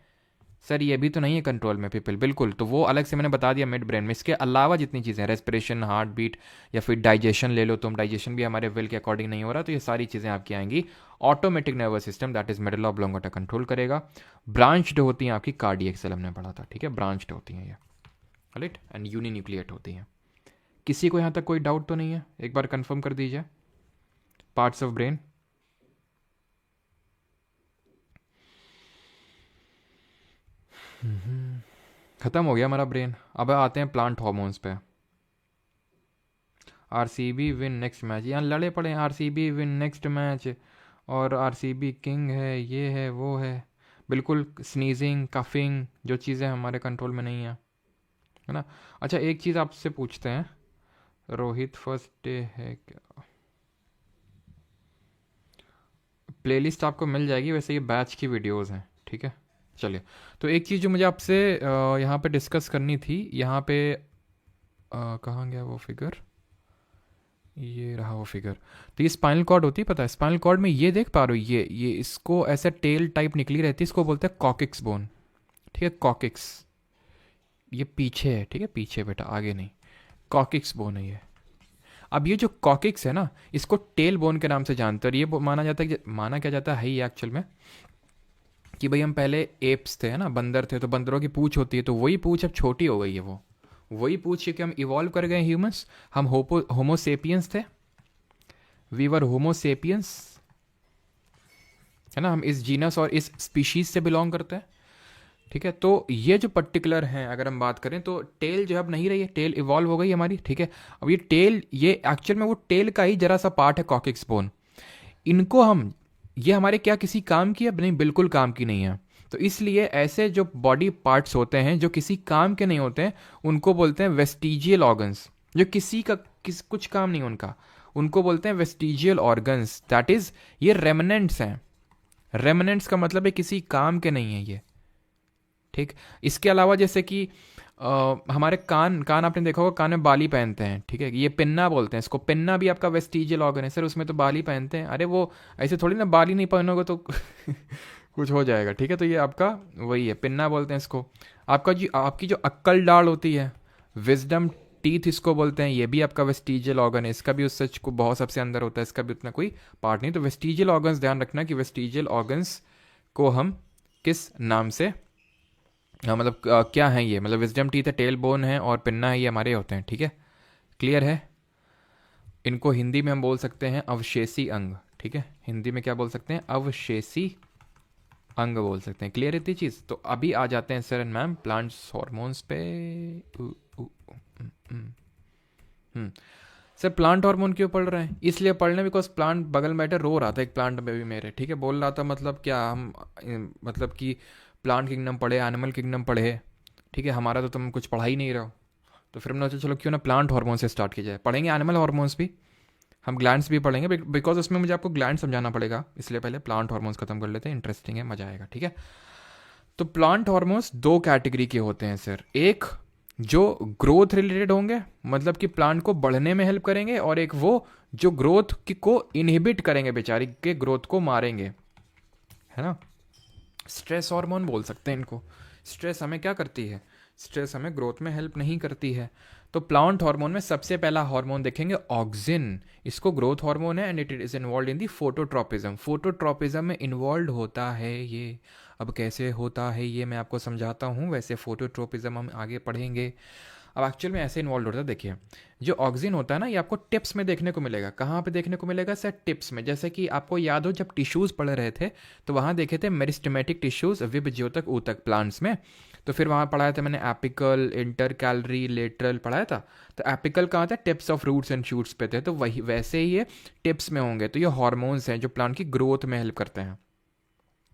सर ये भी तो नहीं है कंट्रोल में पीपल, बिल्कुल, तो वो अलग से मैंने बता दिया मिड ब्रेन में। इसके अलावा जितनी चीज़ें हैं, रेस्पिरेशन, हार्ट बीट, या फिर डाइजेशन ले लो तुम, डाइजेशन भी हमारे विल के अकॉर्डिंग नहीं हो रहा, तो ये सारी चीज़ें आपकी आएंगी। Automatic nervous system that is medulla oblongata control करेगा। ब्रांच्ड होती हैं आपकी कार्डियक सेल, हमने पढ़ा था, ठीक है, ब्रांच्ड होती हैं ये, राइट, एंड यूनिन्यूक्लिएट होती हैं। किसी को यहाँ तक कोई डाउट तो नहीं है, एक बार कंफर्म कर दीजिए। पार्ट्स ऑफ ब्रेन, खत्म हो गया हमारा ब्रेन। अब आते हैं प्लांट हार्मोन्स पे। आरसीबी विन नेक्स्ट मैच, यहाँ लड़े पड़े हैं, आरसीबी विन नेक्स्ट मैच, और आरसीबी किंग है, ये है वो है, बिल्कुल स्नीजिंग, कफिंग, जो चीज़ें हमारे कंट्रोल में नहीं है, है ना। अच्छा एक चीज़ आपसे पूछते हैं, रोहित फर्स्ट डे है क्या? प्लेलिस्ट आपको मिल जाएगी, वैसे ये बैच की वीडियोस हैं, ठीक है। चलिए, तो एक चीज़ जो मुझे आपसे यहाँ पे डिस्कस करनी थी, यहाँ पे कहाँ गया वो फिगर, ये रहा वो फिगर। तो ये स्पाइनल कॉर्ड होती है, पता है, स्पाइनल कॉर्ड में ये देख पा रहे हो, ये इसको ऐसे टेल टाइप निकली रहती है, इसको बोलते हैं कॉकिक्स बोन, ठीक है, कॉकिक्स, ये पीछे है, ठीक है, पीछे बेटा, आगे नहीं, कॉकिक्स बोन है ये। अब ये जो कॉकिक्स है ना, इसको टेल बोन के नाम से जानते हैं, और ये माना जाता है कि, माना क्या जाता है ये एक्चुअल में, कि भाई हम पहले एप्स थे, है ना, बंदर थे, तो बंदरों की पूंछ होती है, तो वही पूंछ अब छोटी हो गई है, वो वही पूछ कि हम इवॉल्व कर गए ह्यूमंस, हम होमोसेपियंस थे, वी वर होमोसेपियंस, है ना, हम इस जीनस और इस स्पीशीज से बिलोंग करते हैं, ठीक है। तो ये जो पर्टिकुलर हैं, अगर हम बात करें तो टेल जो अब नहीं रही है, टेल इवॉल्व हो गई हमारी, ठीक है। अब ये टेल, ये एक्चुअल में वो टेल का ही जरा सा पार्ट है, कॉकिक्स बोन। इनको हम, ये हमारे क्या किसी काम की है? नहीं, बिल्कुल काम की नहीं है। तो इसलिए ऐसे जो बॉडी पार्ट्स होते हैं जो किसी काम के नहीं होते हैं, उनको बोलते हैं वेस्टिजियल ऑर्गन्स, जो किसी का कुछ काम नहीं उनका, उनको बोलते हैं वेस्टिजियल ऑर्गन्स, दैट इज ये रेमनेंट्स हैं। रेमनेंट्स का मतलब है किसी काम के नहीं है ये, ठीक। इसके अलावा जैसे कि हमारे कान, आपने देखा होगा कान में बाली पहनते हैं, ठीक है, ये पिन्ना बोलते हैं इसको, पिन्ना भी आपका वेस्टिजियल ऑर्गन है सर, उसमें तो बाली पहनते हैं। अरे वो ऐसे थोड़ी ना, बाली नहीं पहनोगे तो कुछ हो जाएगा, ठीक है। तो ये आपका वही है, पिन्ना बोलते हैं इसको। आपका जो, आपकी जो अक्कल डाल होती है, विजडम टीथ इसको बोलते हैं, ये भी आपका वेस्टिजियल ऑर्गन है, इसका भी उस सच को बहुत सबसे अंदर होता है, इसका भी उतना कोई पार्ट नहीं। तो वेस्टिजियल ऑर्गन्स, ध्यान रखना कि वेस्टिजियल ऑर्गन्स को हम किस नाम से, हाँ मतलब क्या है ये, मतलब विजडम टीथ है, टेल बोन है, और पिन्ना है, ये हमारे होते हैं, ठीक है, क्लियर है। इनको हिंदी में हम बोल सकते हैं अवशेषी अंग, ठीक है, हिंदी में क्या बोल सकते हैं? अवशेषी अंग बोल सकते हैं। क्लियर है इतनी चीज़? तो अभी आ जाते हैं sir and ma'am plants hormones पे। सर प्लांट हार्मोन क्यों पढ़ रहे हैं? इसलिए पढ़ रहे बिकॉज प्लांट बगल में बैठे रो रहा था, एक प्लांट में भी मेरे, ठीक है, बोल रहा था, मतलब क्या हम, मतलब कि प्लांट किंगडम पढ़े, एनिमल किंगडम पढ़े, ठीक है, हमारा तो तुम कुछ पढ़ा ही नहीं रहो। तो फिर हमने सोचा चलो क्यों ना प्लांट हार्मोन से स्टार्ट किया जाए, पढ़ेंगे एनिमल हार्मोन्स भी, हम ग्लैंड्स भी पढ़ेंगे, बिकॉज उसमें मुझे आपको ग्लैंड समझाना पड़ेगा, इसलिए पहले प्लांट हार्मोन्स खत्म कर लेते हैं, इंटरेस्टिंग है, मजा आएगा, ठीक है। तो प्लांट हार्मोन्स दो कैटेगरी के होते हैं सर, एक जो ग्रोथ रिलेटेड होंगे, मतलब कि प्लांट को बढ़ने में हेल्प करेंगे, और एक वो जो ग्रोथ को इनहिबिट करेंगे, बेचारी के ग्रोथ को मारेंगे, है ना। स्ट्रेस हार्मोन बोल सकते हैं इनको। स्ट्रेस हमें क्या करती है? स्ट्रेस हमें ग्रोथ में हेल्प नहीं करती है। तो प्लांट हार्मोन में सबसे पहला हार्मोन देखेंगे ऑक्सिन, इसको ग्रोथ हार्मोन है, and it is involve in the phototropism. Phototropism में इन्वॉल्व होता है ये। अब कैसे होता है ये मैं आपको समझाता हूँ, वैसे फोटोट्रोपिज्म हम आगे पढ़ेंगे। अब एक्चुअल में ऐसे इन्वॉल्व होता है, देखिए जो ऑक्सिन होता है ना, ये आपको टिप्स में देखने को मिलेगा। कहाँ पे देखने को मिलेगा सर? टिप्स में। जैसे कि आपको याद हो जब टिश्यूज़ पढ़ रहे थे तो वहाँ देखे थे मेरिस्टेमेटिक टिश्यूज़, विभज्योतक ऊतक प्लांट्स में। तो फिर वहाँ पढ़ाया था मैंने एपिकल, इंटर कैलरी, लेटरल पढ़ाया था। तो एपिकल कहाँ था, tips of roots and shoots पे थे, तो वही वैसे ही ये टिप्स में होंगे। तो ये हॉर्मोन्स हैं जो प्लांट की ग्रोथ में हेल्प करते हैं।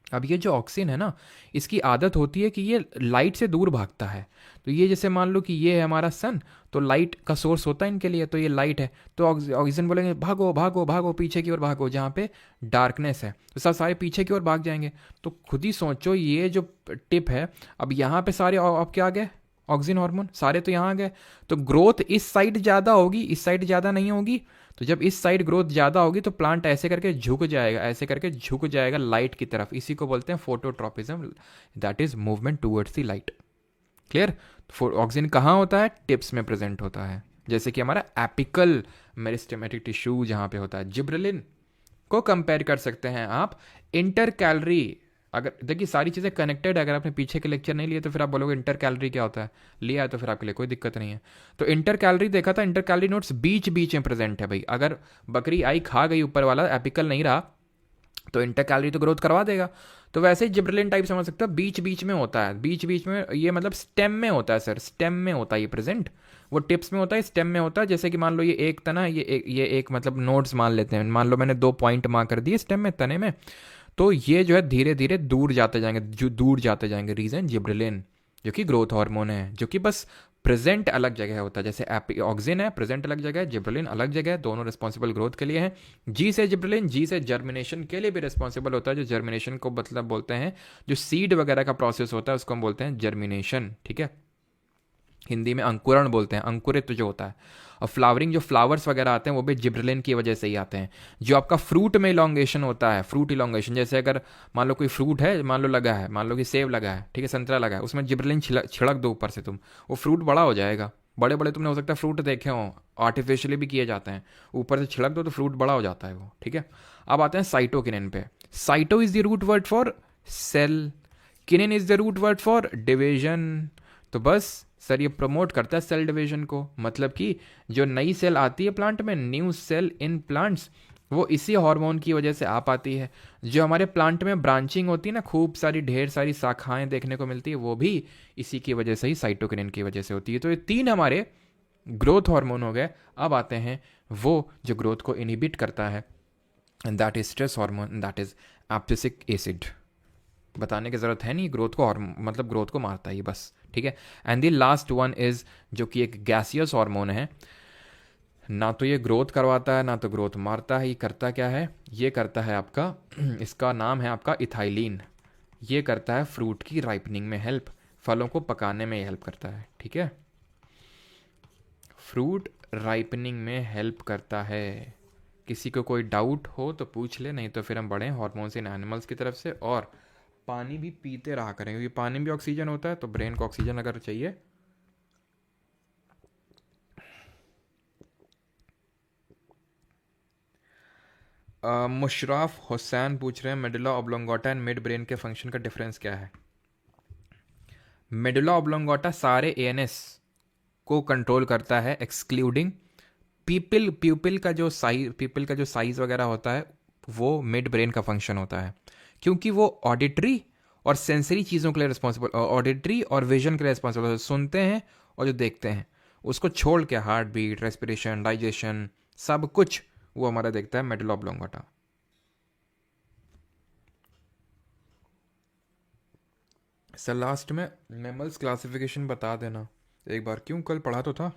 अब ये जो ऑक्सिन है ना, इसकी आदत होती है कि ये लाइट से दूर भागता है। तो ये जैसे मान लो कि ये है हमारा सन, तो लाइट का सोर्स होता है इनके लिए, तो ये लाइट है, तो ऑक्सीजन बोलेंगे भागो भागो भागो, पीछे की ओर भागो, जहाँ पे डार्कनेस है तो सब सारे पीछे की ओर भाग जाएंगे। तो खुद ही सोचो, ये जो टिप है, अब यहाँ पे सारे अब क्या आ गए, ऑक्सीजन हार्मोन सारे तो यहाँ आ गए। तो ग्रोथ इस साइड ज़्यादा होगी, इस साइड ज़्यादा नहीं होगी। तो जब इस साइड ग्रोथ ज़्यादा होगी तो प्लांट ऐसे करके झुक जाएगा, ऐसे करके झुक जाएगा लाइट की तरफ। इसी को बोलते हैं phototropism, that is movement towards the light. Clear. Oxygen कहाँ होता है, टिप्स में प्रेजेंट होता है, जैसे कि हमारा एपिकल मेरिस्टेमेटिक टिश्यू जहाँ पे होता है। जिब्रेलिन को कंपेयर कर सकते हैं आप इंटर कैलरी। अगर देखिए सारी चीज़ें कनेक्टेड है, अगर आपने पीछे के लेक्चर नहीं लिए तो फिर आप बोलोगे इंटर कैलरी क्या होता है, लिया है तो फिर आपके लिए कोई दिक्कत नहीं है। तो इंटर कैलरी देखा था, इंटर कैलरी नोट्स बीच बीच में प्रेजेंट है भाई। अगर बकरी आई खा गई, ऊपर वाला एपिकल नहीं रहा, तो इंटर कैलरी तो ग्रोथ करवा देगा। तो वैसे ही जिब्रेलिन टाइप समझ सकते हो, बीच बीच में होता है, बीच बीच में, ये मतलब स्टेम में होता है सर, स्टेम में होता है ये प्रेजेंट। वो टिप्स में होता है, स्टेम में होता है। जैसे कि मान लो ये एक तना, ये एक मतलब नोड्स मान लेते हैं, मान लो मैंने 2 पॉइंट मार्क कर दिए स्टेम में, तने में, तो ये जो है धीरे धीरे दूर जाते जाएंगे, जो दूर जाते जाएंगे। रीजन जिब्रेलिन, जो कि ग्रोथ हार्मोन है, जो कि बस प्रेजेंट अलग जगह होता है। जैसे ऑक्सिन है प्रेजेंट अलग जगह है, जिब्रेलिन अलग जगह है, दोनों रिस्पॉन्सिबल ग्रोथ के लिए हैं। जी से जिब्रेलिन, जी से जर्मिनेशन के लिए भी रिस्पॉन्सिबल होता है, जो जर्मिनेशन को मतलब बोलते हैं, जो सीड वगैरह का प्रोसेस होता है उसको हम बोलते हैं जर्मिनेशन, ठीक है। हिंदी में अंकुरण बोलते हैं, अंकुरित जो होता है। और फ्लावरिंग, जो फ्लावर्स वगैरह आते हैं वो भी जिब्रेलिन की वजह से ही आते हैं। जो आपका फ्रूट में इलोंगेशन होता है, फ्रूट इलोंगेशन, जैसे अगर मान लो कोई फ्रूट है, मान लो लगा है, मान लो कि सेब लगा है, ठीक है, संतरा लगा है, उसमें जिब्रेलिन छिड़क दो ऊपर से तुम, वो फ्रूट बड़ा हो जाएगा। बड़े बड़े तुमने हो सकता है फ्रूट देखे हो, आर्टिफिशियली भी किए जाते हैं, ऊपर से छिड़क दो तो फ्रूट बड़ा हो जाता है वो, ठीक है। अब आते हैं साइटोकिनिन पे। Cyto is the root word for cell, kinin is the root word for division. तो बस सर ये प्रमोट करता है सेल डिवीजन को, मतलब कि जो नई सेल आती है प्लांट में, न्यू सेल इन प्लांट्स, वो इसी हार्मोन की वजह से आ पाती है। जो हमारे प्लांट में ब्रांचिंग होती है ना, खूब सारी ढेर सारी शाखाएं देखने को मिलती है, वो भी इसी की वजह से ही, साइटोकिनिन की वजह से होती है। तो ये 3 हमारे ग्रोथ हार्मोन हो गए। अब आते हैं वो जो ग्रोथ को इनहिबिट करता है, and that is stress hormone, that is abscisic acid. बताने की ज़रूरत है नहीं, ग्रोथ को मतलब ग्रोथ को मारता है ये बस, ठीक है। And the last one is, जो कि एक गैसियस हार्मोन है, ना तो ये ग्रोथ करवाता है ना तो ग्रोथ मारता है। ये करता क्या है, ये करता है आपका इसका नाम है आपका इथाइलिन। ये करता है फ्रूट की राइपनिंग में हेल्प, फलों को पकाने में हेल्प करता है, ठीक है। फ्रूट राइपनिंग में हेल्प करता है। किसी को कोई डाउट हो तो पूछ ले, नहीं तो फिर हम बढ़ें हॉर्मोन्स इन एनिमल्स की तरफ से। और पानी भी पीते रहा करें, क्योंकि पानी भी ऑक्सीजन होता है, तो ब्रेन को ऑक्सीजन अगर चाहिए। मुशराफ हुसैन पूछ रहे हैं मेडुला ऑब्लोंगोटा एंड मिड ब्रेन के फंक्शन का डिफरेंस क्या है। मेडुला ऑब्लोंगोटा सारे एएनएस को कंट्रोल करता है, एक्सक्लूडिंग प्यूपिल का जो साइज वगैरह होता है, वो मिड ब्रेन का फंक्शन होता है, क्योंकि वो ऑडिटरी और सेंसरी चीज़ों के लिए रिस्पॉन्सिबल, ऑडिटरी और विजन के लिए रिस्पॉन्सिबल, सुनते हैं और जो देखते हैं, उसको छोड़ के हार्ट बीट, रेस्पिरेशन, डाइजेशन, सब कुछ वो हमारा देखता है मेडुला ऑब्लोंगोटा। सर लास्ट में मैमल्स क्लासिफिकेशन बता देना एक बार, क्यों कल पढ़ा तो था।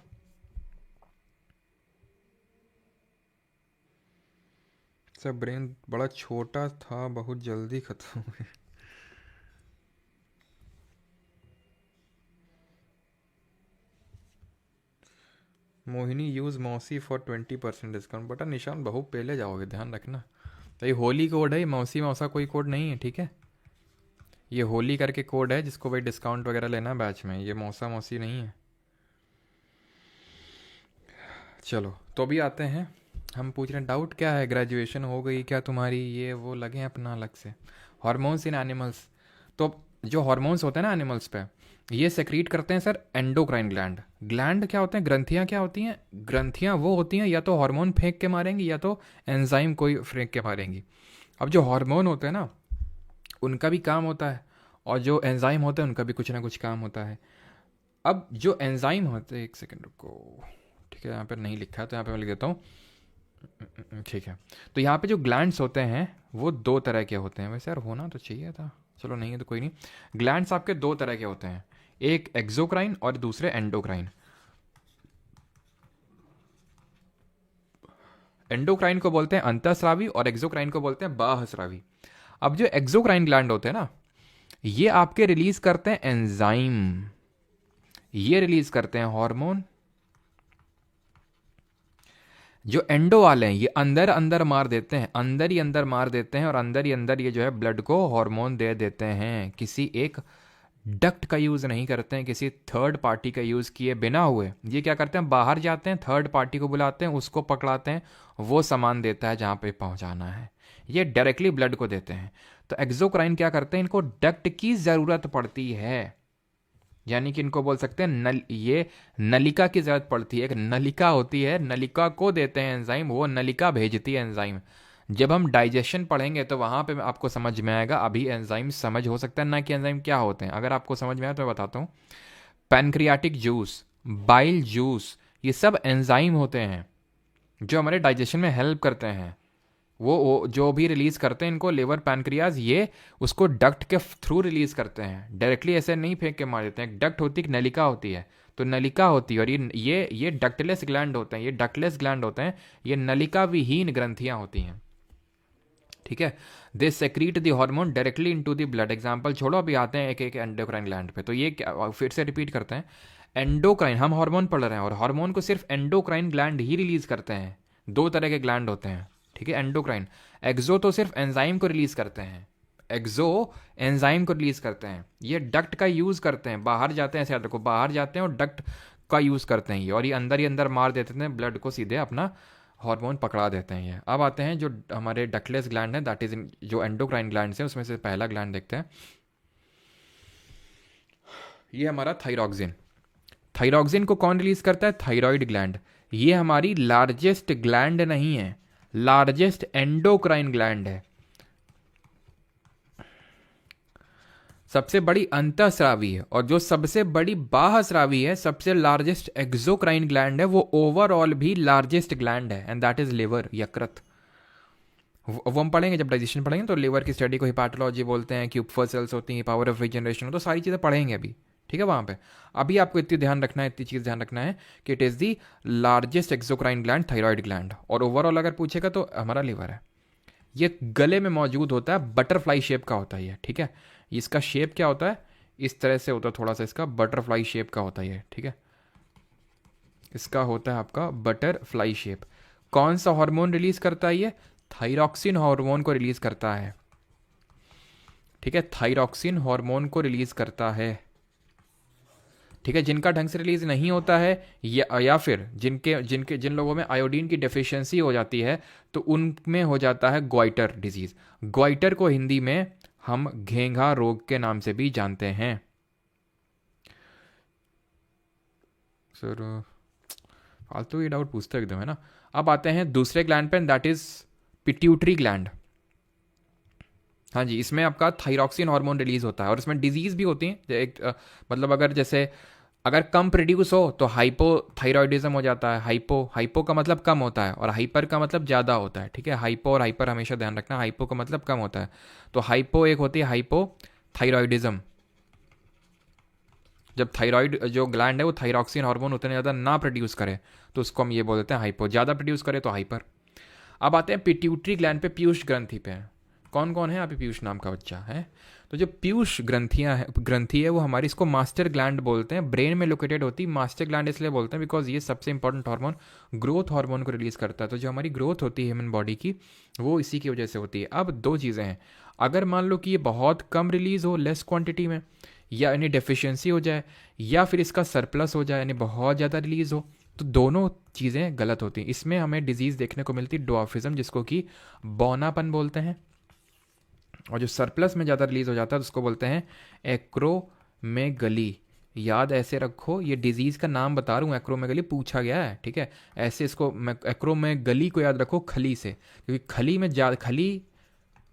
सर ब्रेन बड़ा छोटा था, बहुत जल्दी खत्म हो गया। मोहिनी यूज मौसी फॉर 20% डिस्काउंट। बेटा निशान बहुत पहले जाओगे, ध्यान रखना। तो ये होली कोड है, मौसी मौसा कोई कोड नहीं है, ठीक है। ये होली करके कोड है, जिसको भाई डिस्काउंट वगैरह लेना बैच में, ये मौसा मौसी नहीं है। चलो तो अभी आते हैं, हम पूछ रहे हैं डाउट क्या है, ग्रेजुएशन हो गई क्या तुम्हारी, ये वो लगे हैं अपना अलग से। हार्मोन्स इन एनिमल्स, तो जो हार्मोन्स होते हैं ना एनिमल्स पे, ये सेक्रीट करते हैं सर एंडोक्राइन ग्लैंड। ग्लैंड क्या होते हैं, ग्रंथियाँ क्या होती हैं, ग्रंथियाँ वो होती हैं या तो हार्मोन फेंक के मारेंगी या तो एंजाइम कोई फेंक के मारेंगी। अब जो हार्मोन होते हैं ना, उनका भी काम होता है, और जो एंजाइम होते हैं उनका भी कुछ ना कुछ काम होता है। अब जो एंजाइम होते हैं, एक सेकेंड रुको, ठीक है, यहाँ पर नहीं लिखा है तो यहाँ पे मैं लिख देता हूँ। ठीक है, तो यहाँ पे जो ग्लैंड्स होते हैं वो दो तरह के होते हैं। वैसे यार होना तो चाहिए था, चलो नहीं है तो कोई नहीं। ग्लैंड्स आपके दो तरह के होते हैं, एक एक्सोक्राइन और दूसरे एंडोक्राइन। एंडोक्राइन को बोलते हैं अंतःस्रावी और एक्सोक्राइन को बोलते हैं बाह्यस्रावी। अब जो एक्सोक्राइन ग्लैंड होते हैं ना, ये आपके रिलीज करते हैं एंजाइम, ये रिलीज करते हैं हार्मोन। जो एंडो वाले हैं ये अंदर अंदर मार देते हैं, अंदर ही अंदर मार देते हैं, और अंदर ही अंदर ये जो है ब्लड को हार्मोन दे देते हैं। किसी एक डक्ट का यूज़ नहीं करते हैं, किसी थर्ड पार्टी का यूज़ किए बिना हुए। ये क्या करते हैं, बाहर जाते हैं, थर्ड पार्टी को बुलाते हैं, उसको पकड़ाते हैं, वो सामान देता है जहाँ पे पहुँचाना है। ये डायरेक्टली ब्लड को देते हैं। तो एक्सोक्राइन क्या करते हैं, इनको डक्ट की ज़रूरत पड़ती है, यानी कि इनको बोल सकते हैं ये नलिका की ज़रूरत पड़ती है। एक नलिका होती है, नलिका को देते हैं एंजाइम, वो नलिका भेजती है एंजाइम। जब हम डाइजेशन पढ़ेंगे तो वहाँ पे आपको समझ में आएगा। अभी एंजाइम समझ हो सकता है ना कि एंजाइम क्या होते हैं। अगर आपको समझ में आए तो मैं बताता हूँ। पैनक्रियाटिक जूस, बाइल जूस, ये सब एंजाइम होते हैं जो हमारे डाइजेशन में हेल्प करते हैं। वो जो भी रिलीज करते हैं इनको लिवर पैनक्रियाज, ये उसको डक्ट के थ्रू रिलीज करते हैं, डायरेक्टली ऐसे नहीं फेंक के मार देते हैं। डक्ट होती है, नलिका होती है, तो नलिका होती है, और ये डक्टलेस ग्लैंड होते हैं, ये डक्टलेस ग्लैंड होते हैं, ये नलिका विहीन ग्रंथियां होती हैं। ठीक है, they secrete the hormone directly into the blood. Example छोड़ो, अभी आते हैं एक एक एंडोक्राइन ग्लैंड पे। तो ये क्या, फिर से रिपीट करते हैं। एंडोक्राइन, हम हार्मोन पढ़ रहे हैं, और हार्मोन को सिर्फ एंडोक्राइन ग्लैंड ही रिलीज करते हैं। दो तरह के ग्लैंड होते हैं, ठीक है, एंडोक्राइन। एक्सो तो सिर्फ एंजाइम को रिलीज करते हैं, एक्सो एंजाइम को रिलीज करते हैं। ये डक्ट का यूज करते हैं, बाहर जाते हैं, ऐसे याद रखो, बाहर जाते हैं और डक्ट का यूज करते हैं ये, और ये अंदर ही अंदर मार देते हैं ब्लड को, सीधे अपना हार्मोन पकड़ा देते हैं ये। अब आते हैं जो हमारे डक्टलेस ग्लैंड है, दैट इज जो एंडोक्राइन ग्लैंड है, उसमें से पहला ग्लैंड देखते हैं। ये हमारा थायरॉक्सिन। थायरॉक्सिन को कौन रिलीज करता है, थायराइड ग्लैंड। ये हमारी लार्जेस्ट ग्लैंड नहीं है, लार्जेस्ट एंडोक्राइन ग्लैंड है। सबसे बड़ी अंतःस्रावी है, और जो सबसे बड़ी बाह्यस्रावी है, सबसे लार्जेस्ट एक्सोक्राइन ग्लैंड है, वो ओवरऑल भी लार्जेस्ट ग्लैंड है, एंड दैट इज लिवर, यकृत। वो हम पढ़ेंगे जब डाइजेशन पढ़ेंगे, तो लिवर की स्टडी को हिपैटोलॉजी बोलते हैं, क्यूपफर सेल्स होती हैं, पावर ऑफ रिजनरेशन, तो सारी चीज़ें पढ़ेंगे अभी, ठीक है, वहाँ पे। अभी आपको इतनी ध्यान रखना है, इतनी चीज़ ध्यान रखना है कि it is the largest exocrine gland, thyroid gland, और ओवरऑल अगर पूछेगा तो हमारा लिवर है। ये गले में मौजूद होता है, बटरफ्लाई शेप का होता है ये, ठीक है। इसका शेप क्या होता है, इस तरह से होता है, थोड़ा सा इसका बटरफ्लाई शेप का होता है ये, ठीक है। इसका होता है आपका बटरफ्लाई शेप। कौन सा हार्मोन रिलीज करता है ये, थायरॉक्सिन हार्मोन को रिलीज करता है, ठीक है, थायरॉक्सिन हार्मोन को रिलीज करता है, ठीक है। जिनका ढंग से रिलीज नहीं होता है, या फिर जिन लोगों में आयोडीन की डेफिशिएंसी हो जाती है, तो उनमें हो जाता है ग्वाइटर डिजीज। ग्वाइटर को हिंदी में हम घेंघा रोग के नाम से भी जानते हैं। सर फालतू ये डाउट पूछते एकदम, है ना। अब आते हैं दूसरे ग्लैंड पे, दैट इज पिट्यूटरी ग्लैंड। हाँ जी, इसमें आपका थायरॉक्सिन हार्मोन रिलीज होता है, और इसमें डिजीज भी होती है। मतलब अगर जैसे अगर कम प्रोड्यूस हो तो हाइपोथायरॉयडिज्म हो जाता है। हाइपो का मतलब कम होता है, और हाइपर का मतलब ज़्यादा होता है, ठीक है। हाइपो और हाइपर हमेशा ध्यान रखना, हाइपो का मतलब कम होता है। तो हाइपो एक होती है हाइपोथायरॉयडिज्म, जब थायराइड जो ग्लैंड है वो थायरॉक्सिन हार्मोन उतने ज़्यादा ना प्रोड्यूस करे, तो उसको हम ये बोल देते हैं हाइपो। ज़्यादा प्रोड्यूस करे तो हाइपर। अब आते हैं पिट्यूटरी ग्लैंड पे, पीयूष ग्रंथि पे। कौन कौन है यहाँ पे पीयूष नाम का बच्चा है। तो जो पीयूष ग्रंथि है वो हमारी, इसको मास्टर ग्लैंड बोलते हैं, ब्रेन में लोकेटेड होती है। मास्टर ग्लैंड इसलिए बोलते हैं बिकॉज ये सबसे इंपॉर्टेंट हार्मोन, ग्रोथ हार्मोन को रिलीज करता है। तो जो हमारी ग्रोथ होती है ह्यूमन बॉडी की, वो इसी की वजह से होती है। अब दो चीज़ें हैं, अगर मान लो कि ये बहुत कम रिलीज हो, लेस क्वांटिटी में, या यानी डेफिशिएंसी हो जाए, या फिर इसका सरप्लस हो जाए यानी बहुत ज़्यादा रिलीज हो, तो दोनों चीज़ें गलत होती हैं। इसमें हमें डिजीज़ देखने को मिलती है ड्वार्फिज्म, जिसको कि बौनापन बोलते हैं। और जो सरप्लस में ज़्यादा रिलीज हो जाता है तो उसको बोलते हैं एक्रोमेगली। याद ऐसे रखो, ये डिजीज़ का नाम बता रहा हूँ, एक्रोमेगली पूछा गया है, ठीक है। ऐसे इसको एक्रोमेगली को याद रखो खली से, क्योंकि खली में खली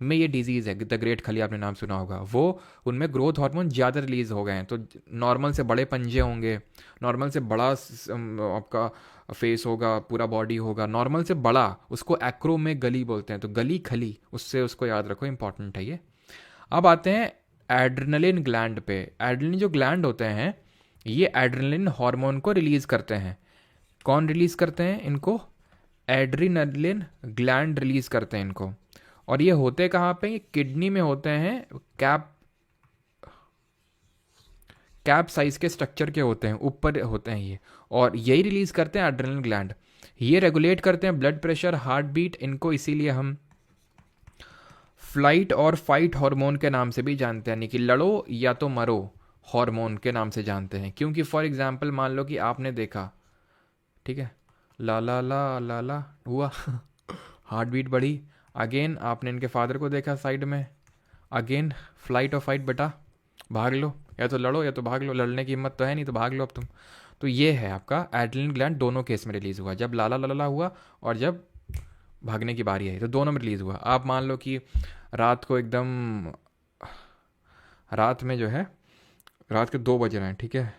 में ये डिजीज़ है, द ग्रेट खली आपने नाम सुना होगा, वो उनमें ग्रोथ हार्मोन ज़्यादा रिलीज़ हो गए हैं, तो नॉर्मल से बड़े पंजे होंगे, नॉर्मल से बड़ा आपका फेस होगा, पूरा बॉडी होगा, नॉर्मल से बड़ा, उसको एक्रो में गली बोलते हैं, तो गली खली, उससे उसको याद रखो, इंपॉर्टेंट है ये। अब आते हैं एड्रेनलिन ग्लैंड पे। एड्रेनलिन जो ग्लैंड होते हैं ये एड्रेनलिन हार्मोन को रिलीज़ करते हैं। कौन रिलीज़ करते हैं इनको? एड्रेनलिन ग्लैंड रिलीज़ करते हैं इनको। और ये होते कहाँ पे? ये किडनी में होते हैं, कैप साइज के स्ट्रक्चर के होते हैं, ऊपर होते हैं ये, और यही रिलीज़ करते हैं एड्रेनलिन ग्लैंड। ये रेगुलेट करते हैं ब्लड प्रेशर, हार्ट बीट, इनको इसीलिए हम फ्लाइट और फाइट हार्मोन के नाम से भी जानते हैं, यानी कि लड़ो या तो मरो हार्मोन के नाम से जानते हैं। क्योंकि फॉर एग्जांपल मान लो कि आपने देखा, ठीक है, ला ला ला ला ला हुआ हार्ट बीट बढ़ी, अगेन आपने इनके फादर को देखा साइड में, अगेन फ्लाइट और फाइट, बेटा भाग लो, या तो लड़ो या तो भाग लो, लड़ने की हिम्मत तो है नहीं तो भाग लो अब तुम। तो ये है आपका एड्रेनलिन ग्लैंड, दोनों केस में रिलीज़ हुआ, जब लाला लाला हुआ और जब भागने की बारी आई, तो दोनों में रिलीज़ हुआ। आप मान लो कि रात को एकदम, रात में जो है, रात के 2 बज रहे हैं, ठीक है,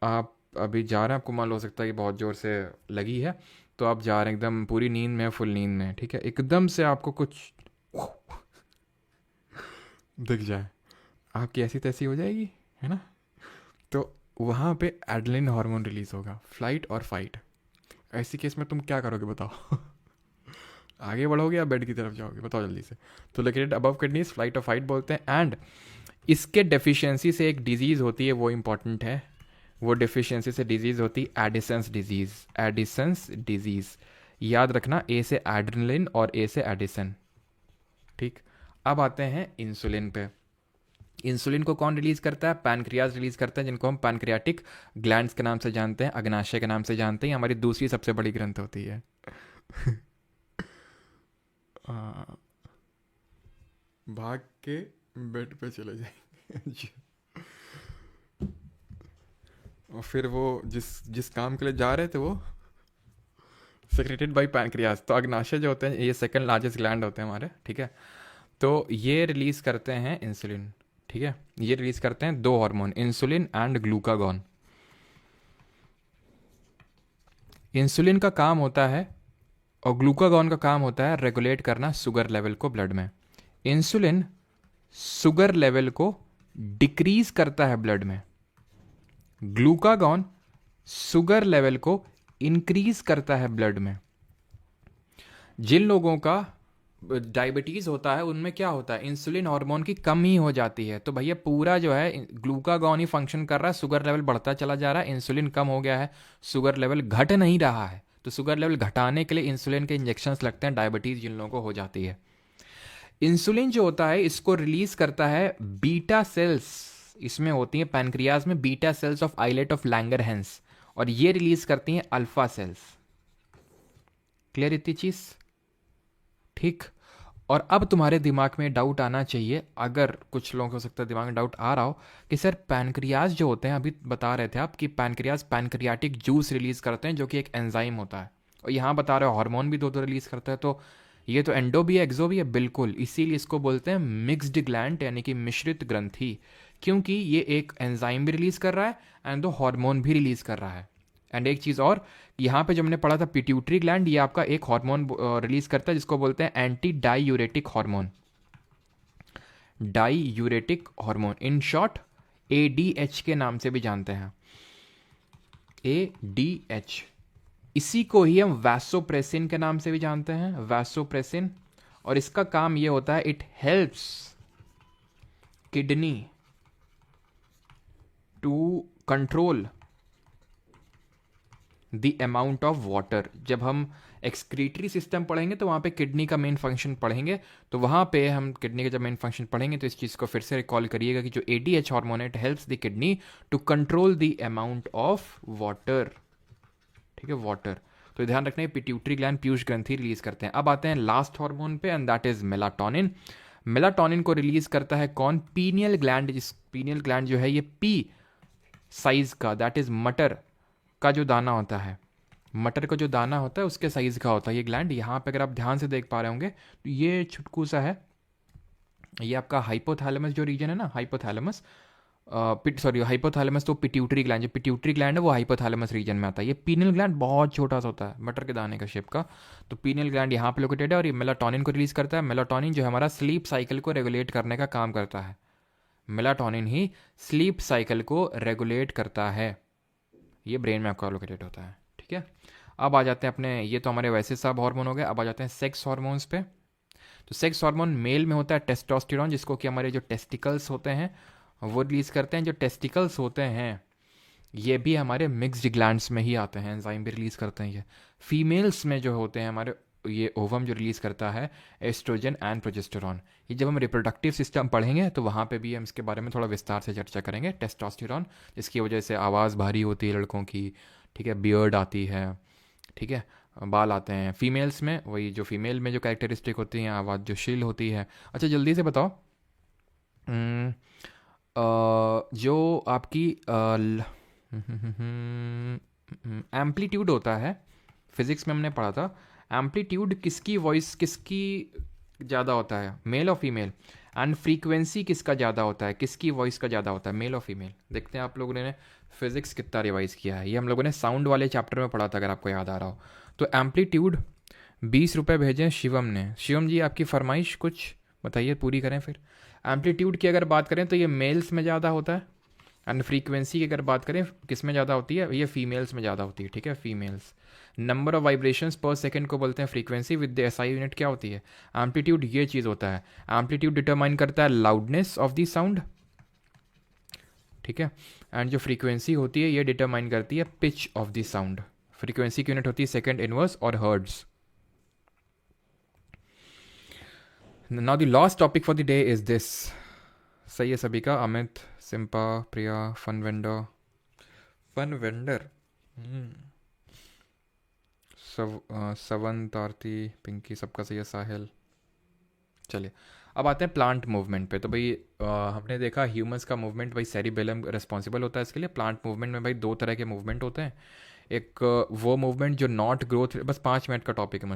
आप अभी जा रहे हैं, आपको मान लो हो सकता है कि बहुत ज़ोर से लगी है, तो आप जा रहे हैं एकदम पूरी नींद में, फुल नींद में, ठीक है, एकदम से आपको कुछ दिख जाए, आपकी ऐसी तैसी हो जाएगी, है ना? तो वहाँ पे एड्रेनलिन हार्मोन रिलीज़ होगा, फ्लाइट और फाइट। ऐसी केस में तुम क्या करोगे बताओ? आगे बढ़ोगे या बेड की तरफ जाओगे? बताओ जल्दी से। तो लोकेटेड अबव किडनीज, फ्लाइट और फाइट बोलते हैं। एंड इसके डेफिशिएंसी से एक डिजीज़ होती है, वो इंपॉर्टेंट है, वो डेफिशिएंसी से डिजीज़ होती है एडिसन्स डिजीज़। एडिसन्स डिजीज़ याद रखना, ए से एड्रेनलिन और ए से एडिसन, ठीक। अब आते हैं इंसुलिन पे। इंसुलिन को कौन रिलीज करता है? पैनक्रियाज रिलीज करता है, जिनको हम पैनक्रियाटिक ग्लैंड्स के नाम से जानते हैं, अग्नाशय के नाम से जानते हैं, हमारी दूसरी सबसे बड़ी ग्रंथ होती है। भाग के बेड पे चले जाएंगे और फिर वो जिस जिस काम के लिए जा रहे थे वो सेक्रेटेड बाय पैनक्रियाज। तो अग्नाशय जो होते हैं ये सेकंड लार्जेस्ट ग्लैंड होते हैं हमारे, ठीक है। तो ये रिलीज करते हैं इंसुलिन, ठीक है, ये रिलीज करते हैं 2 hormone, insulin and glucagon. Insulin का काम होता है और ग्लूकागॉन का काम होता है रेगुलेट करना शुगर लेवल को ब्लड में। इंसुलिन शुगर लेवल को डिक्रीज करता है ब्लड में, ग्लूकागॉन शुगर लेवल को इंक्रीज करता है ब्लड में। जिन लोगों का डायबिटीज़ होता है उनमें क्या होता है, इंसुलिन हार्मोन की कमी हो जाती है, तो भैया पूरा जो है ग्लूकागॉन ही फंक्शन कर रहा है, शुगर लेवल बढ़ता चला जा रहा है, इंसुलिन कम हो गया है, शुगर लेवल घट नहीं रहा है। तो शुगर लेवल घटाने के लिए इंसुलिन के इंजेक्शंस लगते हैं, डायबिटीज़ जिन लोगों को हो जाती है। इंसुलिन जो होता है इसको रिलीज करता है बीटा सेल्स, इसमें होती हैं पैनक्रियाज में beta cells of islet of Langerhans, और ये रिलीज करती हैं अल्फा सेल्स। क्लियर इतनी चीज, ठीक। और अब तुम्हारे दिमाग में डाउट आना चाहिए, अगर कुछ लोगों को हो सकता है दिमाग में डाउट आ रहा हो कि सर पैनक्रियाज जो होते हैं, अभी बता रहे थे आप कि पैनक्रियाज पैनक्रियाटिक जूस रिलीज करते हैं जो कि एक एंजाइम होता है, और यहाँ बता रहे हो हार्मोन भी 2 रिलीज करता है, तो ये तो एंडो भी है एक्सो भी है, बिल्कुल, इसीलिए इसको बोलते हैं मिक्स्ड ग्लैंड, यानी कि मिश्रित ग्रंथि, क्योंकि ये एक एंजाइम भी रिलीज कर रहा है एंड 2 हार्मोन भी रिलीज कर रहा है। एंड एक चीज़ और, यहाँ पे जो हमने पढ़ा था पिट्यूटरी ग्लैंड, ये आपका एक हार्मोन रिलीज करता है जिसको बोलते हैं anti diuretic hormone, diuretic hormone, in short ADH के नाम से भी जानते हैं, ADH। इसी को ही हम वैसोप्रेसिन के नाम से भी जानते हैं, वैसोप्रेसिन। और इसका काम ये होता है, it helps kidney to control the amount of water. जब हम एक्सक्रीटरी सिस्टम पढ़ेंगे तो वहाँ पे किडनी का मेन फंक्शन पढ़ेंगे, तो वहाँ पे हम किडनी का जब मेन फंक्शन पढ़ेंगे तो इस चीज़ को फिर से रिकॉल करिएगा कि जो ADH हार्मोन है, it helps the kidney to control the amount of water, ठीक है, वाटर। तो ध्यान रखना है पिट्यूटरी ग्लैंड पीयूष ग्रंथि रिलीज करते हैं। अब आते हैं लास्ट हार्मोन पे, and that is melatonin. Melatonin को रिलीज करता है कौन? Pineal gland. जिस पीनियल ग्लैंड जो है ये पी साइज का, दैट इज मटर का जो दाना होता है, मटर का जो दाना होता है उसके साइज का होता है ये ग्लैंड। यहाँ पे अगर आप ध्यान से देख पा रहे होंगे तो ये छुटकू सा है, ये आपका हाइपोथैलेमस जो रीजन है ना, हाइपोथैलेमस, हाइपोथैलेमस तो पिट्यूटरी ग्लैंड, जो पिट्यूटरी ग्लैंड है वो हाइपोथैलेमस रीजन में आता है। ये पीनियल ग्लैंड बहुत छोटा सा होता है, मटर के दाने का शेप का। तो पीनियल ग्लैंड यहाँ पे लोकेटेड है और ये मेलाटोनिन को रिलीज करता है। मेलाटोनिन जो है हमारा स्लीप साइकिल को रेगुलेट करने का काम करता है। मेलाटोनिन ही स्लीप साइकिल को रेगुलेट करता है। ये ब्रेन में आपका लोकेटेड होता है, ठीक है। अब आ जाते हैं अपने, ये तो हमारे वैसे सब हार्मोन हो गए। अब आ जाते हैं सेक्स हार्मोन्स पे। तो सेक्स हार्मोन मेल में होता है टेस्टोस्टेरोन, जिसको कि हमारे जो टेस्टिकल्स होते हैं वो रिलीज करते हैं। जो टेस्टिकल्स होते हैं ये भी हमारे मिक्स्ड ग्लैंड्स में ही आते हैं, एंजाइम भी रिलीज करते हैं ये। फीमेल्स में जो होते हैं हमारे, ये ओवम जो रिलीज करता है एस्ट्रोजन एंड प्रोजेस्टेरॉन। ये जब हम रिप्रोडक्टिव सिस्टम पढ़ेंगे तो वहाँ पे भी हम इसके बारे में थोड़ा विस्तार से चर्चा करेंगे। टेस्टोस्टेरॉन, जिसकी वजह से आवाज़ भारी होती है लड़कों की, ठीक है, बियर्ड आती है, ठीक है, बाल आते हैं। फीमेल्स में वही जो फीमेल में जो कैरेक्टरिस्टिक होती हैं, आवाज़ जो शिल होती है। अच्छा जल्दी से बताओ, जो आपकी एम्पलीट्यूड होता है, फिजिक्स में हमने पढ़ा था, एम्पलीट्यूड किसकी वॉइस किसकी ज़्यादा होता है, मेल और फीमेल। एंड फ्रीक्वेंसी किसका ज़्यादा होता है, किसकी वॉइस का ज़्यादा होता है, मेल और फीमेल। देखते हैं आप लोगों ने फिजिक्स कितना रिवाइज किया है। ये हम लोगों ने साउंड वाले चैप्टर में पढ़ा था, अगर आपको याद आ रहा हो। तो एम्पलीट्यूड 20 रुपये भेजे शिवम ने। शिवम जी आपकी फरमाइश कुछ बताइए, पूरी करें फिर। एम्पलीट्यूड की अगर बात करें तो ये मेल्स में ज़्यादा होता है। एंड फ्रीक्वेंसी की अगर बात करें किस में ज़्यादा होती है, ये फीमेल्स में ज़्यादा होती है, ठीक है, फीमेल्स। नंबर ऑफ वाइब्रेशंस पर सेकंड को बोलते हैं frequency, with the SI unit क्या होती है, एम्पलीट्यूड। ये चीज़ होता है, एम्पलीट्यूड डिटरमाइन करता है लाउडनेस ऑफ द साउंड, ठीक है। एंड जो फ्रीक्वेंसी होती है ये डिटरमाइन करती है pitch of the sound. Frequency की यूनिट होती है सेकंड इनवर्स और hertz. Now the last topic for the day is this. सही है सभी का, अमित, सिंपा, प्रिया, फन वेंडर, फन वेंडर, सवंत, आरती, पिंकी, सबका सही है, साहिल। चलिए अब आते हैं प्लांट मूवमेंट पे। तो भाई हमने देखा ह्यूमंस का मूवमेंट, भाई सेरिबेलम रिस्पॉन्सिबल होता है इसके लिए। प्लांट मूवमेंट में भाई दो तरह के मूवमेंट होते हैं। एक वो मूवमेंट जो नॉट ग्रोथ, बस 5 मिनट का टॉपिक है,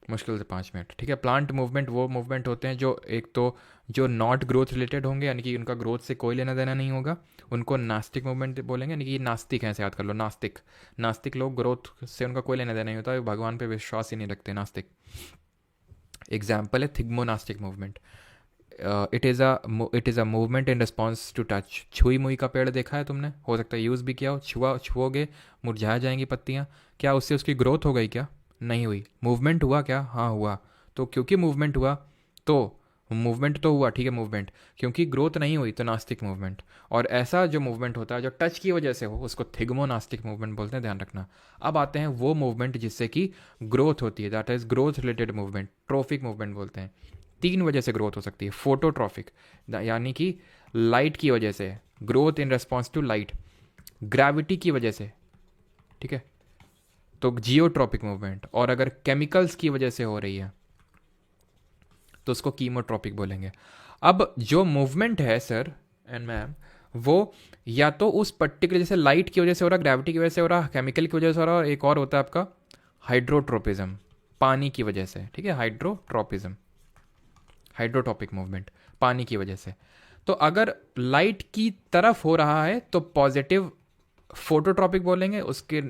मुश्किल से 5 मिनट, ठीक है। प्लांट मूवमेंट वो मूवमेंट होते हैं जो एक तो जो नॉट ग्रोथ रिलेटेड होंगे, यानी कि उनका ग्रोथ से कोई लेना देना नहीं होगा, उनको नास्तिक मूवमेंट बोलेंगे। यानी कि ये नास्तिक हैं, ऐसे याद कर लो, नास्तिक लोग, ग्रोथ से उनका कोई लेना देना नहीं होता, भगवान पे विश्वास ही नहीं रखते नास्तिक। एग्जाम्पल है thigmonastic movement. It is a movement in response to touch. छुई मुई का पेड़ देखा है तुमने, हो सकता है यूज़ भी किया हो। छुओगे मुरझा जाएंगी पत्तियाँ, क्या उससे उसकी ग्रोथ हो गई, क्या नहीं हुई। मूवमेंट हुआ क्या, हाँ हुआ। तो क्योंकि मूवमेंट हुआ तो मूवमेंट तो हुआ, ठीक है, मूवमेंट। क्योंकि ग्रोथ नहीं हुई तो नास्तिक मूवमेंट। और ऐसा जो मूवमेंट होता है जो टच की वजह से हो, उसको थिग्मोनास्टिक मूवमेंट बोलते हैं, ध्यान रखना। अब आते हैं वो मूवमेंट जिससे कि ग्रोथ होती है, that is growth related movement, tropic movement बोलते हैं। 3 वजह से ग्रोथ हो सकती है। फोटोट्रॉफिक, यानी कि लाइट की वजह से, growth in response to light. Gravity की वजह से, ठीक है, तो जियोट्रॉपिक मूवमेंट। और अगर केमिकल्स की वजह से हो रही है तो उसको कीमोट्रॉपिक बोलेंगे। अब जो मूवमेंट है सर एंड मैम, वो या तो उस पर्टिकुलर, जैसे लाइट की वजह से हो रहा, ग्रेविटी की वजह से हो रहा, केमिकल की वजह से हो रहा, और एक और होता है आपका हाइड्रोट्रोपिज्म, पानी की वजह से, ठीक है, हाइड्रोटॉपिक मूवमेंट, पानी की वजह से। तो अगर लाइट की तरफ हो रहा है तो पॉजिटिव फोटोट्रॉपिक बोलेंगे, उसके